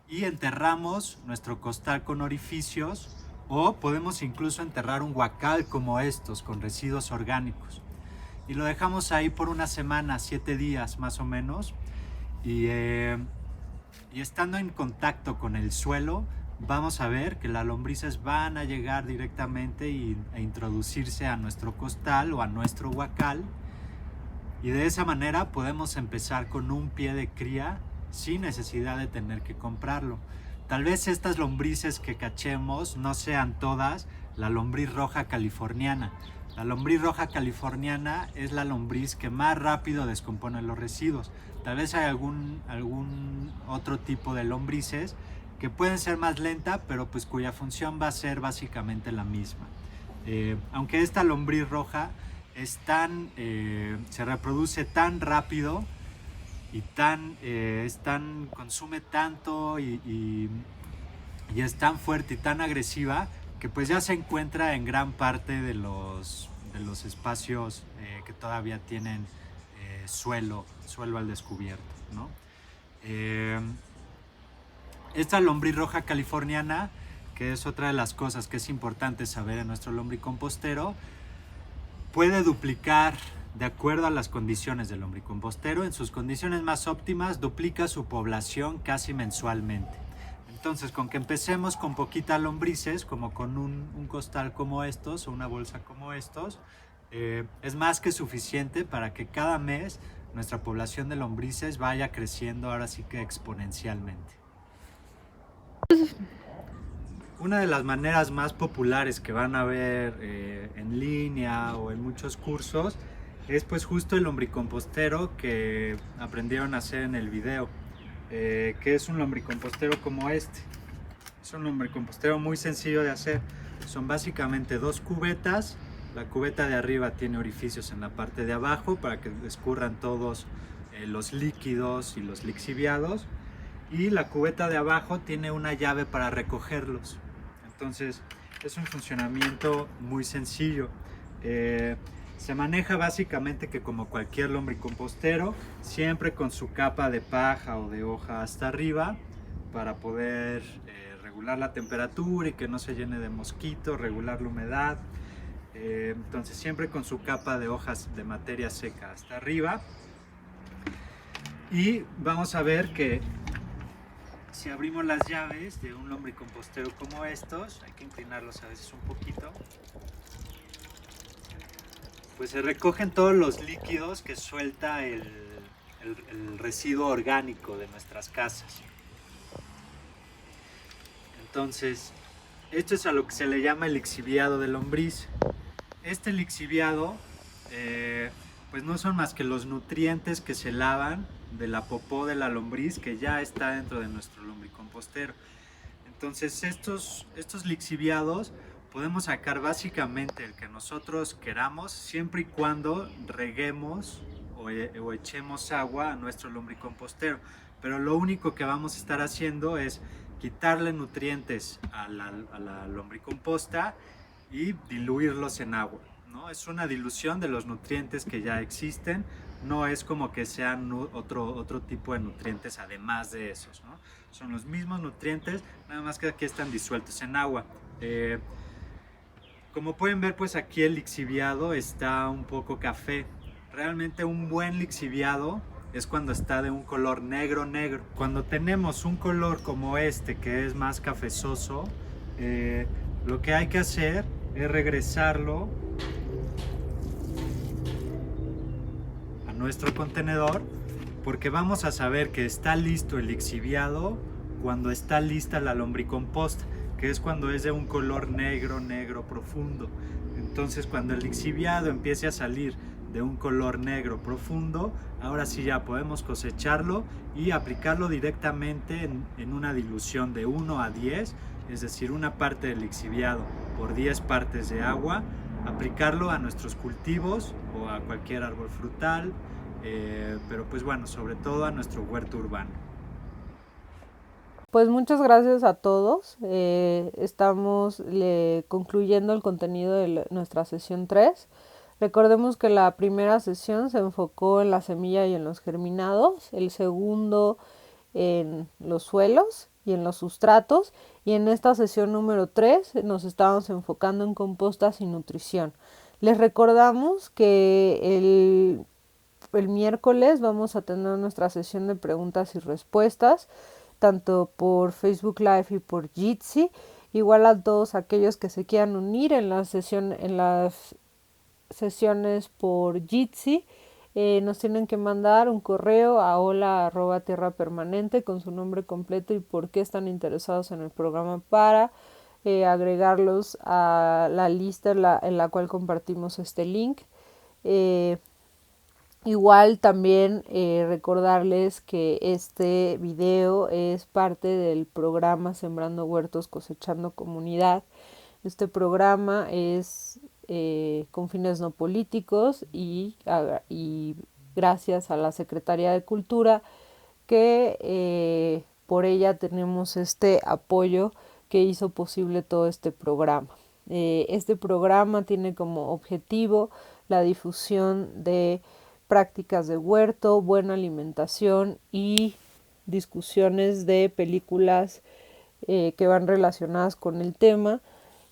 Speaker 2: y enterramos nuestro costal con orificios, o podemos incluso enterrar un huacal como estos con residuos orgánicos y lo dejamos ahí por una semana, 7 días más o menos, y estando en contacto con el suelo vamos a ver que las lombrices van a llegar directamente e introducirse a nuestro costal o a nuestro huacal, y de esa manera podemos empezar con un pie de cría sin necesidad de tener que comprarlo. Tal vez estas lombrices que cachemos no sean todas la lombriz roja californiana. La lombriz roja californiana es la lombriz que más rápido descompone los residuos. Tal vez hay algún otro tipo de lombrices que pueden ser más lenta, pero pues cuya función va a ser básicamente la misma. Aunque esta lombriz roja se reproduce tan rápido y consume tanto y es tan fuerte y tan agresiva que pues ya se encuentra en gran parte de los espacios que todavía tienen suelo al descubierto, ¿no? Esta lombriz roja californiana, que es otra de las cosas que es importante saber en nuestro lombricompostero, puede duplicar de acuerdo a las condiciones del lombricompostero. En sus condiciones más óptimas duplica su población casi mensualmente. Entonces, con que empecemos con poquitas lombrices, como con un costal como estos o una bolsa como estos, es más que suficiente para que cada mes nuestra población de lombrices vaya creciendo, ahora sí que exponencialmente. Una de las maneras más populares que van a ver en línea o en muchos cursos es pues justo el lombricompostero que aprendieron a hacer en el video. Que es un lombricompostero como este. Es un lombricompostero muy sencillo de hacer. Son básicamente 2 cubetas. La cubeta de arriba tiene orificios en la parte de abajo para que escurran todos los líquidos y los lixiviados, y la cubeta de abajo tiene una llave para recogerlos. Entonces es un funcionamiento muy sencillo. Se maneja básicamente que como cualquier lombricompostero, siempre con su capa de paja o de hoja hasta arriba para poder regular la temperatura y que no se llene de mosquitos, regular la humedad. Entonces siempre con su capa de hojas de materia seca hasta arriba. Y vamos a ver que si abrimos las llaves de un lombricompostero como estos, hay que inclinarlos a veces un poquito, pues se recogen todos los líquidos que suelta el residuo orgánico de nuestras casas. Entonces, esto es a lo que se le llama el lixiviado de lombriz. Este lixiviado, pues no son más que los nutrientes que se lavan de la popó de la lombriz que ya está dentro de nuestro lombricompostero. Entonces, estos lixiviados podemos sacar básicamente el que nosotros queramos, siempre y cuando reguemos o echemos agua a nuestro lombricompostero. Pero lo único que vamos a estar haciendo es quitarle nutrientes a la lombricomposta y diluirlos en agua, ¿no? Es una dilución de los nutrientes que ya existen, no es como que sean otro tipo de nutrientes además de esos, ¿no? Son los mismos nutrientes, nada más que aquí están disueltos en agua. Como pueden ver, pues aquí el lixiviado está un poco café. Realmente un buen lixiviado es cuando está de un color negro. Cuando tenemos un color como este, que es más cafezoso, lo que hay que hacer es regresarlo a nuestro contenedor, porque vamos a saber que está listo el lixiviado cuando está lista la lombricomposta, que es cuando es de un color negro profundo. Entonces, cuando el lixiviado empiece a salir de un color negro profundo, ahora sí ya podemos cosecharlo y aplicarlo directamente en una dilución de 1 a 10, es decir, una parte del lixiviado por 10 partes de agua, aplicarlo a nuestros cultivos o a cualquier árbol frutal, pero pues bueno, sobre todo a nuestro huerto urbano.
Speaker 1: Pues muchas gracias a todos. Estamos concluyendo el contenido de nuestra sesión 3. Recordemos que la primera sesión se enfocó en la semilla y en los germinados, el segundo en los suelos y en los sustratos, y en esta sesión número 3 nos estábamos enfocando en compostas y nutrición. Les recordamos que el miércoles vamos a tener nuestra sesión de preguntas y respuestas, tanto por Facebook Live y por Jitsi. Igual a todos aquellos que se quieran unir en las sesiones por Jitsi, nos tienen que mandar un correo a hola@tierrapermanente con su nombre completo y por qué están interesados en el programa para agregarlos a la lista en la cual compartimos este link. Igual también recordarles que este video es parte del programa Sembrando Huertos Cosechando Comunidad. Este programa es con fines no políticos y gracias a la Secretaría de Cultura que por ella tenemos este apoyo que hizo posible todo este programa. Este programa tiene como objetivo la difusión de prácticas de huerto, buena alimentación y discusiones de películas que van relacionadas con el tema,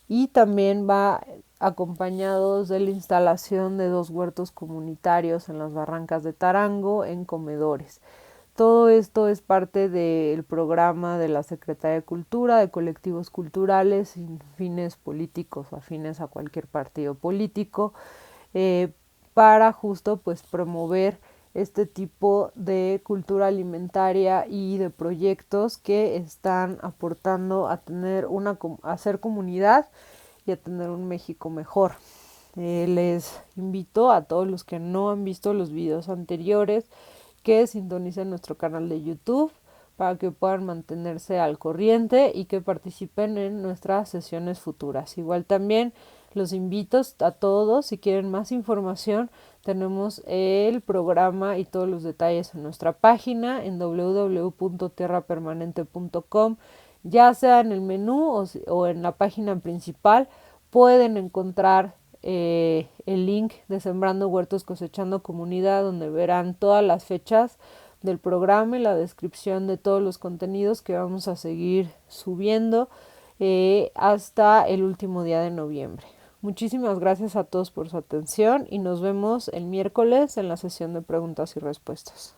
Speaker 1: y también va acompañados de la instalación de 2 huertos comunitarios en las barrancas de Tarango en comedores. Todo esto es parte del programa de la Secretaría de Cultura, de colectivos culturales sin fines políticos o afines a cualquier partido político, para justo pues promover este tipo de cultura alimentaria y de proyectos que están aportando a ser comunidad y a tener un México mejor. Les invito a todos los que no han visto los videos anteriores que sintonicen nuestro canal de YouTube para que puedan mantenerse al corriente y que participen en nuestras sesiones futuras. Igual también los invito a todos, si quieren más información, tenemos el programa y todos los detalles en nuestra página en www.tierrapermanente.com, ya sea en el menú o en la página principal pueden encontrar el link de Sembrando Huertos Cosechando Comunidad, donde verán todas las fechas del programa y la descripción de todos los contenidos que vamos a seguir subiendo hasta el último día de noviembre. Muchísimas gracias a todos por su atención y nos vemos el miércoles en la sesión de preguntas y respuestas.